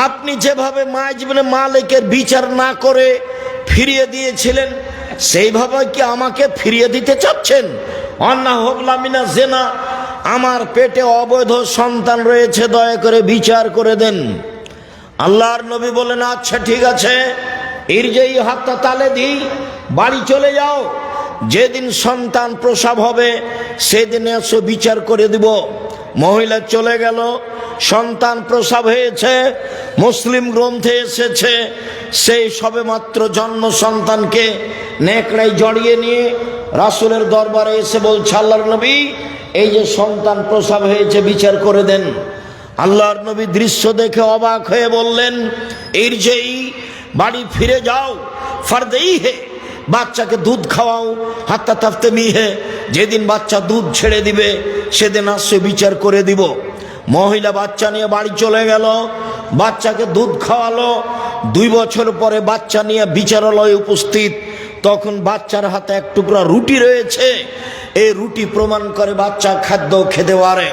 আপনি যেভাবে মাইজ ইবনে মালিকের বিচার না করে ফিরিয়ে দিয়েছিলেন সেইভাবে কি আমাকে ফিরিয়ে দিতে চাচ্ছেন? অন্না হবলামিনা জেনা, আমার পেটে অবৈধ সন্তান রয়েছে, দয়া করে বিচার করে দেন। আল্লাহর নবী বলেন, আচ্ছা ঠিক আছে, ইরজাই হাত্তা তালে দিই, বাড়ি চলে যাও, যেদিন সন্তান প্রসব হবে সেদিন এসো, বিচার করে দিব। মহিলা চলে গেল, সন্তান প্রসব হয়েছে, মুসলিম গ্রন্থে এসেছে, সেই সবে মাত্র জন্ম সন্তানকে নেকড়ায় জড়িয়ে নিয়ে রাসূলের দরবারে এসে বলছে, আল্লাহর নবী এই যে সন্তান প্রসব হয়েছে, বিচার করে দেন। আল্লাহর নবী দৃশ্য দেখে অবাক হয়ে বললেন, ইরজাই, বাড়ি ফিরে যাও, ফারদেই হে, বাচ্চাকে দুধ খাওয়াও, হাত্তা তাফতে মিহে, যেদিন বাচ্চা দুধ ছেড়ে দিবে সেদিন আসছে, বিচার করে দিব। মহিলা বাচ্চা নিয়ে বাড়ি চলে গেল, বাচ্চাকে দুধ খাওয়ালো। 2 বছর পরে বাচ্চা নিয়ে বিচারালয়ে উপস্থিত, তখন বাচ্চার হাতে এক টুকরা রুটি রয়েছে। এই রুটি প্রমাণ করে বাচ্চা খাদ্য খেতে পারে।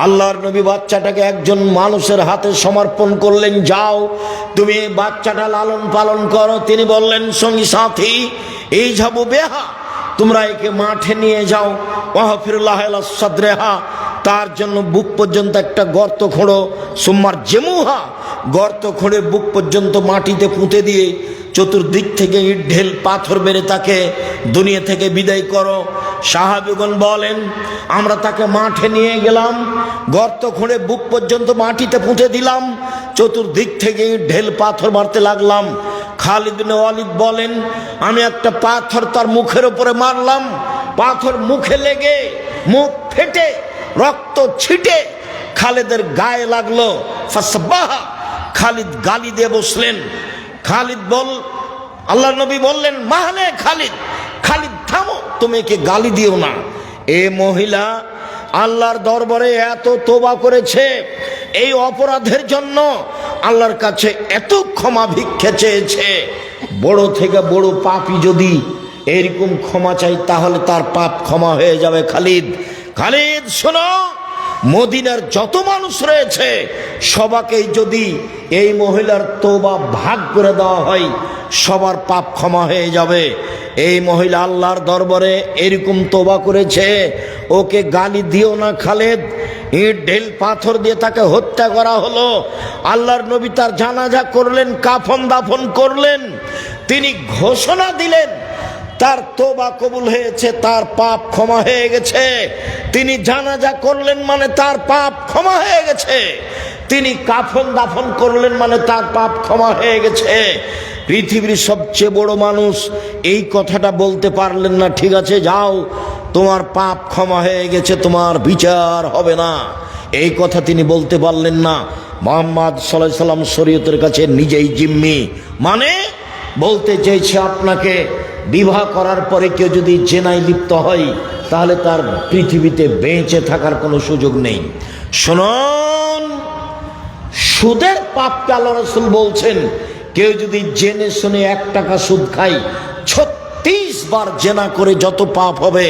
আল্লাহর নবী বাচ্চাটাকে একজন মানুষের হাতে সমর্পণ করলেন, যাও তুমি বাচ্চাটা লালন পালন করো। তিনি বললেন, সঙ্গী সাথী এই যাবো বেহা, তোমরা একে মাঠে নিয়ে যাও, ওয়াহফিরুল্লাহ আলা সাদরেহা, তার জন্য বুক পর্যন্ত একটা গর্ত খোঁড়ো, সুম্মার জেমুহা, গর্ত খুঁড়ে বুক পর্যন্ত মাটিতে পুঁতে দিয়ে চতুর্দিক থেকে ইট ঢেল পাথর মেরে তাকে দুনিয়া থেকে বিদায় করো। সাহাবীগণ বলেন, আমরা তাকে মাঠে নিয়ে গেলাম, গর্ত খুঁড়ে বুক পর্যন্ত মাটিতে পুঁতে দিলাম, চতুর্দিক থেকে ইট ঢেল পাথর মারতে লাগলাম। খালিদ বিন ওয়ালিদ বলেন, আমি একটা পাথর তার মুখের উপরে মারলাম, পাথর মুখে লেগে মুখ ফেটে রক্ত ছিটে খালিদের গায়ে লাগলো। ফাসবাহা, খালিদ গালি দিয়ে বসলেন। খালিদ আল্লাহ নবী বললেন, মাহলে খালিদ, খালিদ থামো, তুমি একে গালি দিও না। এ মহিলা আল্লাহর দরবারে এত তওবা করেছে, এই অপরাধের জন্য আল্লাহর কাছে এত ক্ষমা ভিক্ষা চেয়েছে। বড় থেকে বড় পাপী যদি এরকম ক্ষমা চাই তাহলে তার পাপ ক্ষমা হয়ে যাবে। খালিদ শোনো, মদিনার যত মানুষ রয়েছে সবাকেই যদি এই মহিলার তওবা ভাগ করে দেওয়া হয় সবার পাপ ক্ষমা হয়ে যাবে। এই মহিলা আল্লাহর দরবারে এরকম তওবা করেছে, ওকে গালি দিও না খালিদ। ইট ঢেল পাথর দিয়ে তাকে হত্যা করা হলো। আল্লাহর নবী তার জানাজা করলেন, কাফন দাফন করলেন। তিনি ঘোষণা দিলেন তার তওবা কবুল হয়েছে, তার পাপ ক্ষমা হয়ে গেছে। তিনি জানাজা করলেন মানে তার পাপ ক্ষমা হয়ে গেছে। তিনি কাফন দাফন করলেন মানে তার পাপ ক্ষমা হয়ে গেছে। পৃথিবীর সবচেয়ে বড় মানুষ এই কথাটা বলতে পারলেন না, ঠিক আছে যাও, তোমার পাপ ক্ষমা হয়ে গেছে, তোমার বিচার হবে না, এই কথা তিনি বলতে পারলেন না। মুহাম্মদ সাল্লাল্লাহু আলাইহি সাল্লাম শরীয়তের কাছে নিজেই জিম্মি, মানে বলতে চেয়েছে আপনাকে বিবাহ করার পরে কেউ যদি জেনায় লিপ্ত হয় তাহলে তার পৃথিবীতে বেঁচে থাকার কোনো সুযোগ নেই। শুনুন, সুদের পাপকে আল্লাহ রাসূল বলছেন, কেউ যদি জেনে শুনে 1 টাকা সুদ খায় 36 বার জেনা করে যত পাপ হবে,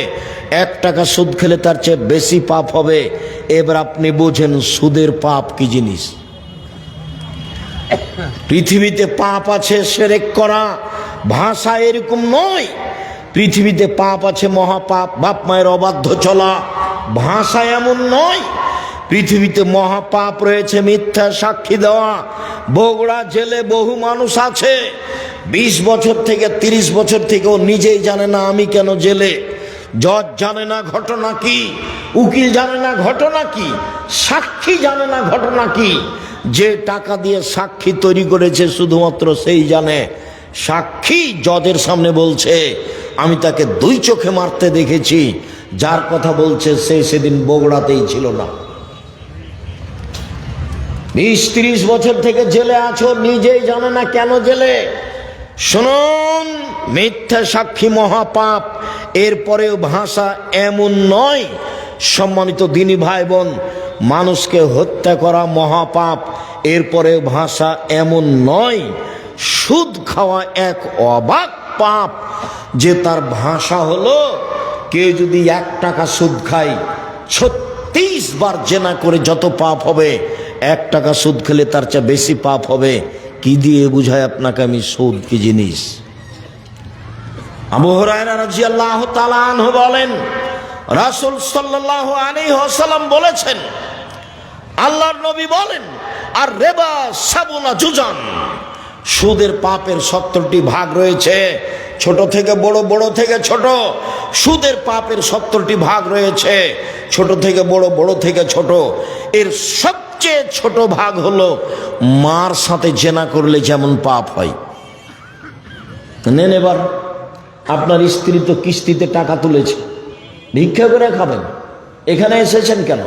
1 টাকা সুদ খেলে তার চেয়ে বেশি পাপ হবে। এবার আপনি বোঝেন সুদের পাপ কি জিনিস। পৃথিবীতে পাপ আছে শিরক করা, ভাষা এরকম নয়। পৃথিবীতে পাপ আছে মহাপাপ, বাপ মায়ের অবাধ্য চলা, ভাষা এমন নয়। পৃথিবীতে মহাপাপ রয়েছে মিথ্যা সাক্ষী দেওয়া। বগুড়া জেলে বহু মানুষ আছে 20 বছর থেকে 30 বছর থেকে ও নিজেই জানে না আমি কেন জেলে। জজ জানে না ঘটনা কি, উকিল জানে না ঘটনা কি, সাক্ষী জানে না ঘটনা কি। যে টাকা দিয়ে সাক্ষী তৈরি করেছে শুধুমাত্র সেই জানে। সাক্ষী জজের সামনে বলছে আমি তাকে 2 চোখে মারতে দেখেছি, যার কথা বলছে সে সেদিন বগুড়াতেই ছিল না। 20-30 বছর থেকে জেলে আছো, নিজেই জানে না কেন জেলে। শুনুন, মিথ্যা সাক্ষী মহাপাপ। এরপরেও ভাষা এমন নয়। সম্মানিত দিনী ভাই বোন, মানুষকে হত্যা করা মহাপাপ, এরপরেও ভাষা এমন নয়। সুদ খাওয়া এক অবাক পাপ, যে তার ভাষা হলো কেউ যদি 1 টাকা সুদ খায় 36 বার জেনা করে যত পাপ হবে, 1 টাকা সুদ খেলে তার চেয়ে বেশি পাপ হবে। কি দিয়ে বুঝায় আপনাকে আমি সুদ কি জিনিস? আবু হুরায়রা রাদিয়াল্লাহু তাআলা আনহু বলেন, রাসূল সাল্লাল্লাহু আলাইহি ওয়াসাল্লাম বলেছেন, আল্লাহর নবী বলেন, আর রিবা সাবুনা জুজান, সুদের পাপের 70টি ভাগ রয়েছে, ছোট থেকে বড়, বড় থেকে ছোট। সুদের পাপের 70টি ভাগ রয়েছে, ছোট থেকে বড়, বড় থেকে ছোট। এর সবচেয়ে ছোট ভাগ হলো মার সাথে জেনা করলে যেমন পাপ হয়। নেন, এবার আপনার স্ত্রী তো কিস্তিতে টাকা তুলেছে, ভিক্ষা করে খাবেন। এখানে এসেছেন কেন?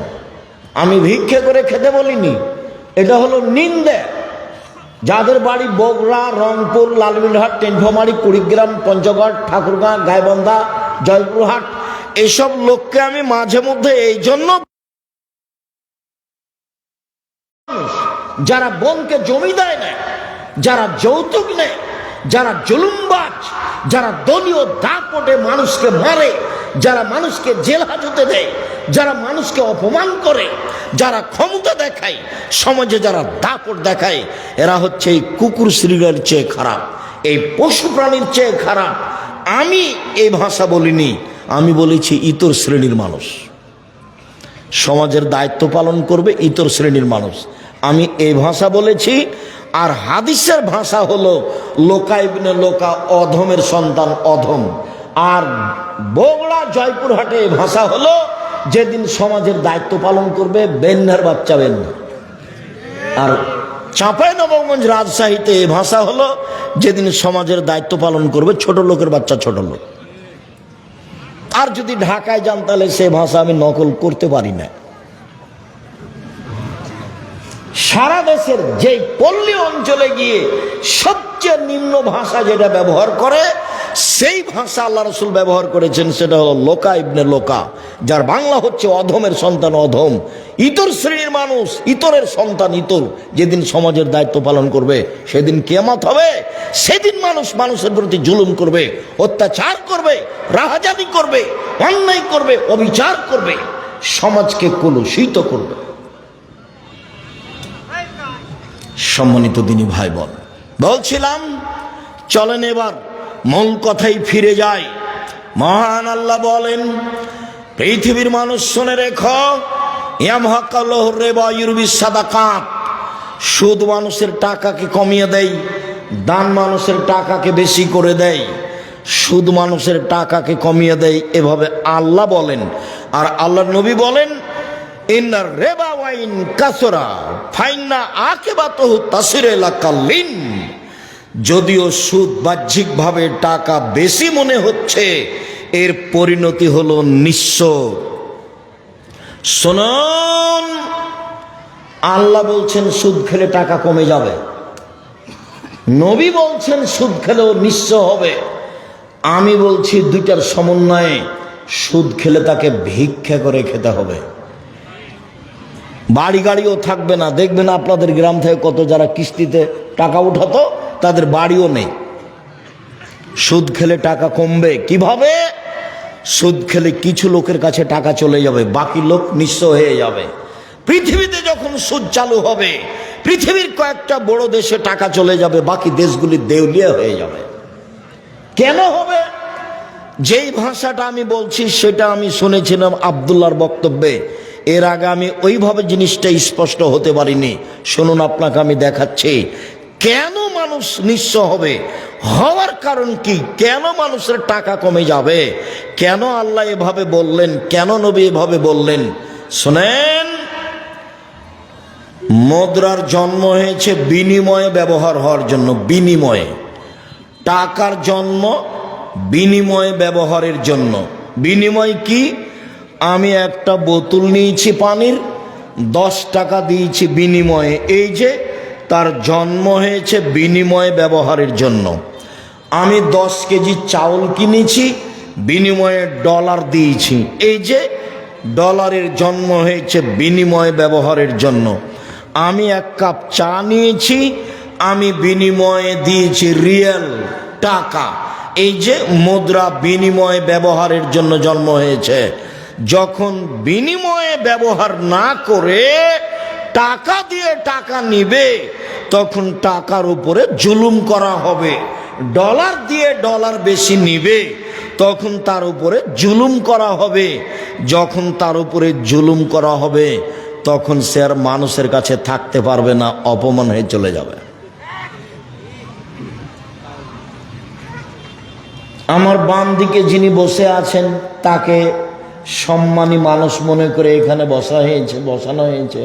আমি ভিক্ষা করে খেতে বলিনি, এটা হলো নিন্দে। যাদের বাড়ি বগুড়া, রংপুর, লালমিনহাট, টেনফামারী, কুড়িগ্রাম, পঞ্চগড়, ঠাকুরগাঁ, গাইবান্ধা, জয়পুরহাট, এসব লোককে আমি মাঝে মধ্যে এই জন্য, যারা বোনকে জমি দেয় না, যারা যৌতুক নেয়, যারা জুলুমবাজ, যারা দলীয় দাপটে মানুষকে মারে, যারা মানুষকে জেল হাজতে দেয়, যারা মানুষকে অপমান করে, যারা ক্ষমতা দেখায়, সমাজে যারা দাপট দেখায়, এরা হচ্ছে এই কুকুর শ্রীরের চেয়ে খারাপ, এই পশু প্রাণীর চেয়ে খারাপ। আমি এই ভাষা বলিনি, আমি বলেছি ইতর শ্রেণীর মানুষ সমাজের দায়িত্ব পালন করবে, ইতর শ্রেণীর মানুষ, আমি এই ভাষা বলেছি। আর হাদিসের ভাষা হলো লোকা ইবনে লোকা, অধমের সন্তান অধম। আর বগুড়া, জয়পুরহাটে এই ভাষা হলো যেদিন সমাজের দায়িত্ব পালন করবে বেন্নার বাচ্চা বেন্না। আর চাঁপাইনবাবগঞ্জ, রাজশাহীতে এই ভাষা হলো যেদিন সমাজের দায়িত্ব পালন করবে ছোট লোকের বাচ্চা ছোট লোক। আর যদি ঢাকায় যান তাহলে সে ভাষা আমি নকল করতে পারি না। সারা দেশের যেই পল্লী অঞ্চলে গিয়ে সবচেয়ে নিম্ন ভাষা যেটা ব্যবহার করে, সেই ভাষা আল্লাহ রাসূল ব্যবহার করেছেন, সেটা হলো লোকা ইবনে লোকা, যার বাংলা হচ্ছে অধমের সন্তান অধম, ইতর শ্রেণীর মানুষ, ইতরের সন্তান ইতর। যেদিন সমাজের দায়িত্ব পালন করবে সেদিন কিয়ামত হবে। সেদিন মানুষ মানুষের প্রতি জুলুম করবে, অত্যাচার করবে, রাহাজানি করবে, অন্যায় করবে, অবিচার করবে, সমাজকে কলুষিত করবে। সম্মানিত দিনী ভাই বোন, বলছিলাম চলেন এবার মূল কথাই ফিরে যায়। মহান আল্লাহ বলেন, পৃথিবীর মানুষ শুনে রেখো, ইয়ামহাকাল্লাহু রিবা ইউরবিস সাদাকাত, সুদ মানুষের টাকাকে কমিয়ে দেয়, দান মানুষের টাকাকে বেশি করে দেয়। সুদ মানুষের টাকাকে কমিয়ে দেয়, এভাবে আল্লাহ বলেন। আর আল্লাহর নবী বলেন, ইন্নার রিবা ওয়াইন কাসরা ফাইন্না আকিবাতুহু তাসিরু ইলা কাল্লিন, যদিও সুদ বাহ্যিকভাবে টাকা বেশি মনে হচ্ছে, এর পরিণতি হলো নিঃস্ব। শুনুন, আল্লাহ বলছেন সুদ খেলে টাকা কমে যাবে, নবী বলছেন সুদ খেলেও নিঃস্ব হবে। আমি বলছি দুইটার সমন্বয়ে, সুদ খেলে তাকে ভিক্ষা করে খেতে হবে। বাড়ি গাড়িও থাকবে না। দেখবেন আপনাদের গ্রাম থেকে কত যারা কিস্তিতে টাকা উঠাতো, তাদের বাড়িও নেই। সুদ খেলে টাকা কমবে কিভাবে? সুদ খেলে কিছু লোকের কাছে টাকা চলে যাবে, বাকি লোক নিঃস্ব হয়ে যাবে। পৃথিবীতে যখন সুদ চালু হবে, পৃথিবীর কয়েকটা বড় দেশে টাকা চলে যাবে, বাকি দেশগুলি দেউলিয়া হয়ে যাবে। কেন হবে? যেই ভাষাটা আমি বলছি সেটা আমি শুনেছিলাম আব্দুল্লাহর বক্তব্যে। এর আগে আমি ওইভাবে জিনিসটা স্পষ্ট হতে পারিনি। শুনুন, আপনাকে আমি দেখাচ্ছি কেন মানুষ নিঃস্ব হবে, হওয়ার কারণ কি, কেন মানুষের টাকা কমে যাবে, কেন আল্লাহ এভাবে বললেন, কেন নবী এভাবে বললেন। শোনেন, মুদ্রার জন্ম হয়েছে বিনিময়ে ব্যবহার হওয়ার জন্য। বিনিময়ে, টাকার জন্ম বিনিময়ে ব্যবহারের জন্য। বিনিময় কি? আমি একটা বোতল নিয়েছি পানির, 10 টাকা দিয়েছি বিনিময়ে। এই যে তার জন্ম হয়েছে বিনিময়ে ব্যবহারের জন্য। আমি 10 কেজি চাউল কিনেছি, বিনিময়ে ডলার দিয়েছি। এই যে ডলারের জন্ম হয়েছে বিনিময়ে ব্যবহারের জন্য। আমি 1 কাপ চা নিয়েছি, আমি বিনিময়ে দিয়েছি রিয়াল, টাকা। এই যে মুদ্রা বিনিময়ে ব্যবহারের জন্য জন্ম হয়েছে। যখন বিনিময়ে ব্যবহার না করে টাকা দিয়ে টাকা নিবে, তখন টাকার উপরে জুলুম করা হবে। ডলার দিয়ে ডলার বেশি নিবে, তখন তার উপরে জুলুম করা হবে। যখন তার উপরে জুলুম করা হবে, তখন সে আর মানুষের কাছে থাকতে পারবে না, অপমান হয়ে চলে যাবে। আমার বাম দিকে যিনি বসে আছেন, তাকে সম্মানী মানুষ মনে করে এখানে বসানো হয়েছে।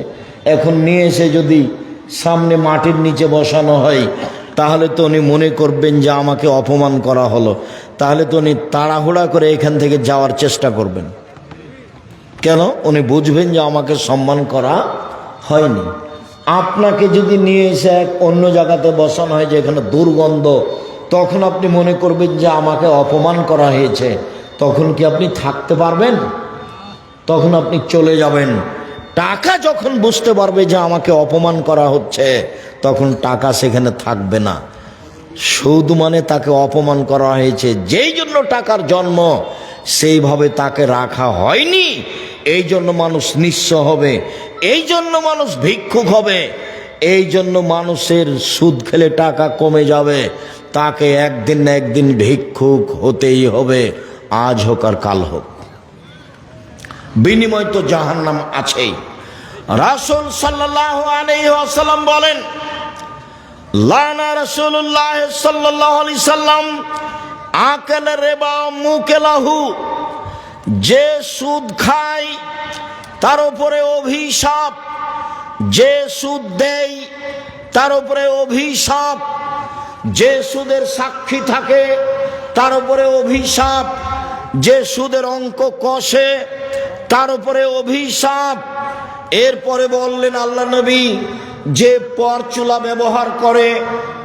এখন নিয়ে এসে যদি সামনে মাটির নিচে বসানো হয়, তাহলে তো উনি মনে করবেন যে আমাকে অপমান করা হলো। তাহলে তো উনি তাড়াহুড়া করে এখান থেকে যাওয়ার চেষ্টা করবেন। কেন? উনি বুঝবেন যে আমাকে সম্মান করা হয়নি। আপনাকে যদি নিয়ে এসে এক অন্য জায়গাতে বসানো হয়, যে এখানে দুর্গন্ধ, তখন আপনি মনে করবেন যে আমাকে অপমান করা হয়েছে। তখন কি আপনি থাকতে পারবেন? তখন আপনি চলে যাবেন। টাকা যখন বুঝতে পারবে যে আমাকে অপমান করা হচ্ছে, তখন টাকা সেখানে থাকবে না। সুদ মানে তাকে অপমান করা হয়েছে, যেই জন্য টাকার জন্ম, সেইভাবে তাকে রাখা হয়নি। এই জন্য মানুষ নিঃস্ব হবে, এই জন্য মানুষ ভিক্ষুক হবে, এই জন্য মানুষের সুদ খেলে টাকা কমে যাবে। তাকে একদিন না একদিন ভিক্ষুক হতেই হবে, আজ হোক আর কাল হোক। বিনিময় তো জাহান্নাম আছেই। রাসূল সাল্লাল্লাহু আলাইহি ওয়াসাল্লাম বলেন, লানা রাসূলুল্লাহ সাল্লাল্লাহু আলাইহি সাল্লাম আকাল রিবা মুকেলাহু। যে সুদ খায় তার উপরে অভিশাপ, যে সুদ দেয় তার উপরে অভিশাপ, যে সুদের সাক্ষী থাকে তার উপরে অভিশাপ, যে সুদের অঙ্ক কষে তার উপরে অভিশাপ। এরপরে বললেন আল্লাহ নবী, যে পরচুলা ব্যবহার করে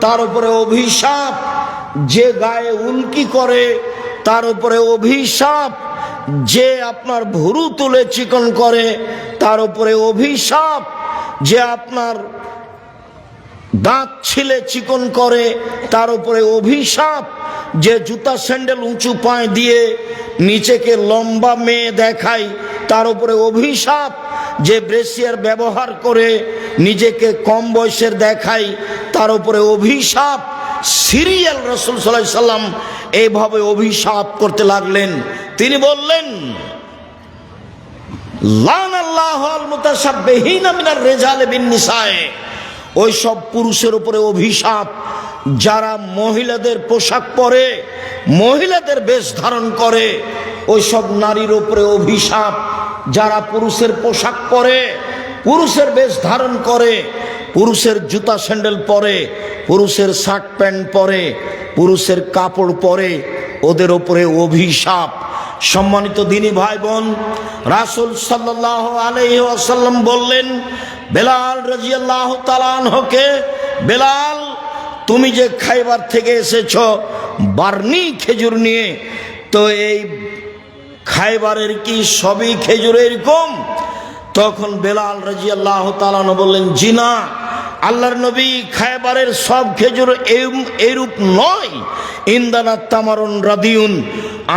তার উপরে অভিশাপ, যে গায়ে উল্কি করে তার উপরে অভিশাপ, যে আপনার ভুরু তুলে চিকন করে তার উপরে অভিশাপ, যে আপনার দাঁত ছিলে চিকন করে তার উপরে অভিশাপ, যে জুতা স্যান্ডেল উঁচু পায়ে দিয়ে নিচেকে লম্বা মেয়ে দেখায় তার উপরে অভিশাপ, যে ব্রেসিয়ার ব্যবহার করে নিজেকে কম বয়সের দেখায় তার উপরে অভিশাপ। সিরিয়াল রাসূল সাল্লাল্লাহু আলাইহি সাল্লাম এইভাবে অভিশাপ করতে লাগলেন। তিনি বললেন, লানাল্লাহুল মুতাশাব্বিহিনা মিনার রিজালি বিন নিসায়ে। ওই সব পুরুষের উপরে অভিশাপ যারা মহিলাদের পোশাক পরে, মহিলাদের বেশ ধারণ করে। ওই সব নারীর উপরে অভিশাপ যারা পুরুষের পোশাক পরে, পুরুষের বেশ ধারণ করে, পুরুষের জুতা স্যান্ডেল পরে, পুরুষের শার্ট প্যান্ট পরে, পুরুষের কাপড় পরে, ওদের উপরে অভিশাপ। সম্মানিত দিনী ভাই বোন, রাসূল সাল্লাল্লাহু আলাইহি ওয়াসাল্লাম বললেন বেলাল রাদিয়াল্লাহু তাআলা আনহুকে, বেলাল তুমি যে খাইবার থেকে এসেছো বার্নি খেজুর নিয়ে, তো এই খাইবারের কি সবই খেজুর এরকম? তখন বেলাল রাদিয়াল্লাহু তাআলা আনহু বললেন, জি না, আল্লাহর নবী, খাইবারের সব খেজুর এইরূপ নয়। ইন্দানা তামারুন রাদিউন,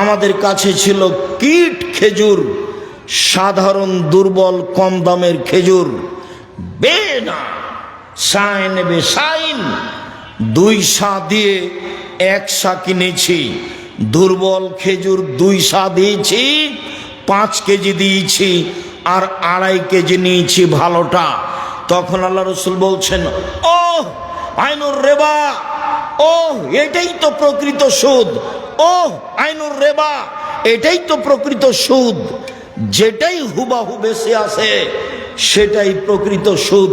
আমাদের কাছে ছিল কীট খেজুর, সাধারণ দুর্বল কম দামের খেজুর। বেনা সাইন বে সাইন, 2 সা দিয়ে 1 সা কিনেছি। দুর্বল খেজুর 2 সা দিয়েছি, 5 কেজি দিয়েছি, আর 2.5 কেজি নিয়েছি ভালোটা। তখন আল্লাহ রসুল বলছেন, ও আইনুর রেবা, ও এটাই তো প্রকৃত সুদ, ও আইনুর রেবা, এটাই তো প্রকৃত সুদ। যেটাই হুবাহু বেশি আসে সেটাই প্রকৃত সুদ।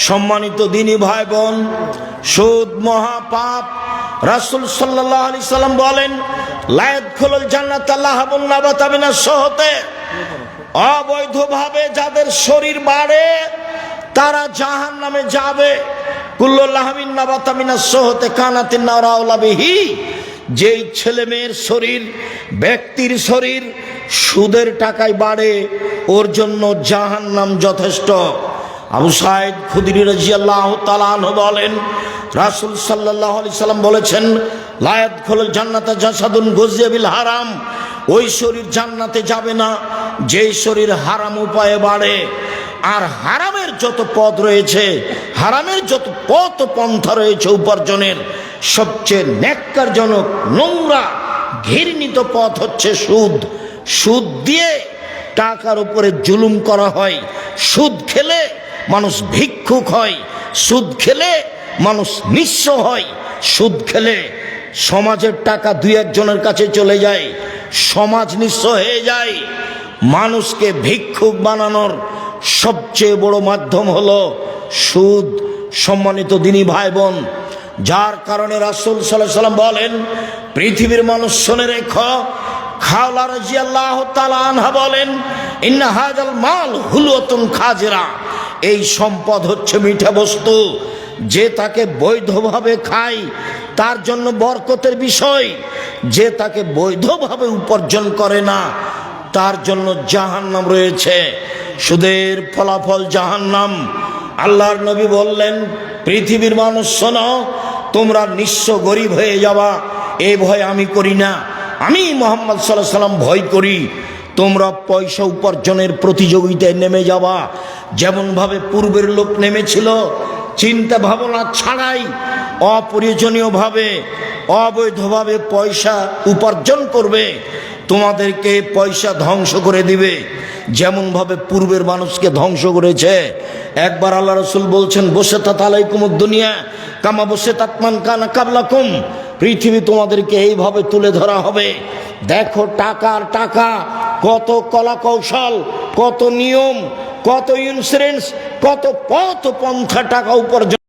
সম্মানিত দিনী ভাই বোন, সুদ মহাপাপ। রাসূল সাল্লাল্লাহু আলাইহি সাল্লাম বলেন, লা ইয়াদখুলুল জান্নাতা লাহাবুন নাবাতা মিনাস সহতে, অবৈধভাবে যাদের শরীর বাড়ে তারা জাহান্নামে যাবে। কুল্লু লাহামিন নাবাতা মিনাস সহতে কানাতিন নার আওলা বিহি, যেই ছেলে মেয়ের শরীর, ব্যক্তির শরীর সুদের টাকায় বাড়ে, ওর জন্য জাহান্নাম যথেষ্ট। আবু সাঈদ খুদরি রাদিয়াল্লাহু তাআলা আনহু বলেন, রাসূল সাল্লাল্লাহু আলাইহি সাল্লাম বলেছেন, লা ইয়াদখুলুল জান্নাতা জাসাদুন গুযিয়া বিল হারাম, ওই শরীর জান্নাতে যাবে না যেই শরীর হারাম উপায়ে বাড়ে। আর হারামের যত পথ রয়েছে, হারামের যত পথ পন্থা রয়েছে উপার্জনের, সবচেয়ে ন্যাক্কারজনক, নোংরা, ঘৃণিত পথ হচ্ছে সুদ। সুদ দিয়ে টাকার উপরে জুলুম করা হয়। সুদ খেলে মানুষ ভিক্ষুক হয়, সুদ খেলে মানুষ নিঃস্ব হয়, সুদ খেলে সমাজের টাকা 2-1 জনের কাছে চলে যায়, সমাজ নিঃস্ব হয়ে যায়। মানুষকে ভিক্ষুক বানানোর সবচেয়ে বড় মাধ্যম হলো সুদ। সম্মানিত দিনী ভাই বোন, যার কারণে রাসূল সাল্লাল্লাহু আলাইহি সাল্লাম বলেন, পৃথিবীর মানুষ শুনে রেখো, খাওলা রাদিয়াল্লাহু তাআলা আনহা বলেন, ইন্না হাযাল মাল হুলওয়াতুন খাজিরা, এই সম্পদ হচ্ছে মিঠা বস্তু, যে তাকে বৈধভাবে খায় তার জন্য বরকতের বিষয়, যে তাকে বৈধভাবে উপার্জন করে না তার জন্য জাহান্নাম রয়েছে। সুদের ফলাফল জাহান্নাম। আল্লাহর নবী বললেন, পৃথিবীর মানুষ শোনো, তোমরা নিঃস্ব গরিব হয়ে যাবা, এই ভয় আমি করি না, আমি মুহাম্মদ সাল্লাল্লাহু আলাইহি সাল্লাম ভয় করি। তোমরা পয়সা উপার্জনের প্রতিযোগিতায় নেমে যাবা, যেমন ভাবে পূর্বের লোক নেমেছিল, চিন্তা ভাবনা ছাড়াই অপ্রয়োজনীয় ভাবে, অবৈধভাবে পয়সা উপার্জন করবে। তোমাদেরকে পয়সা ধ্বংস করে দিবে, যেমন ভাবে পূর্বের মানুষকে ধ্বংস করেছে। একবার আল্লাহ রাসূল বলছেন, বসাতাত আলাইকুমুদ দুনিয়া কামা বসাতাত মান কানা কাবলাকুম, পৃথিবী তোমাদেরকে এইভাবে তুলে ধরা হবে। দেখো টাকার টাকা, কত কলা কৌশল, কত নিয়ম, কত ইন্স্যুরেন্স, কত পথ পন্থা টাকা উপার্জন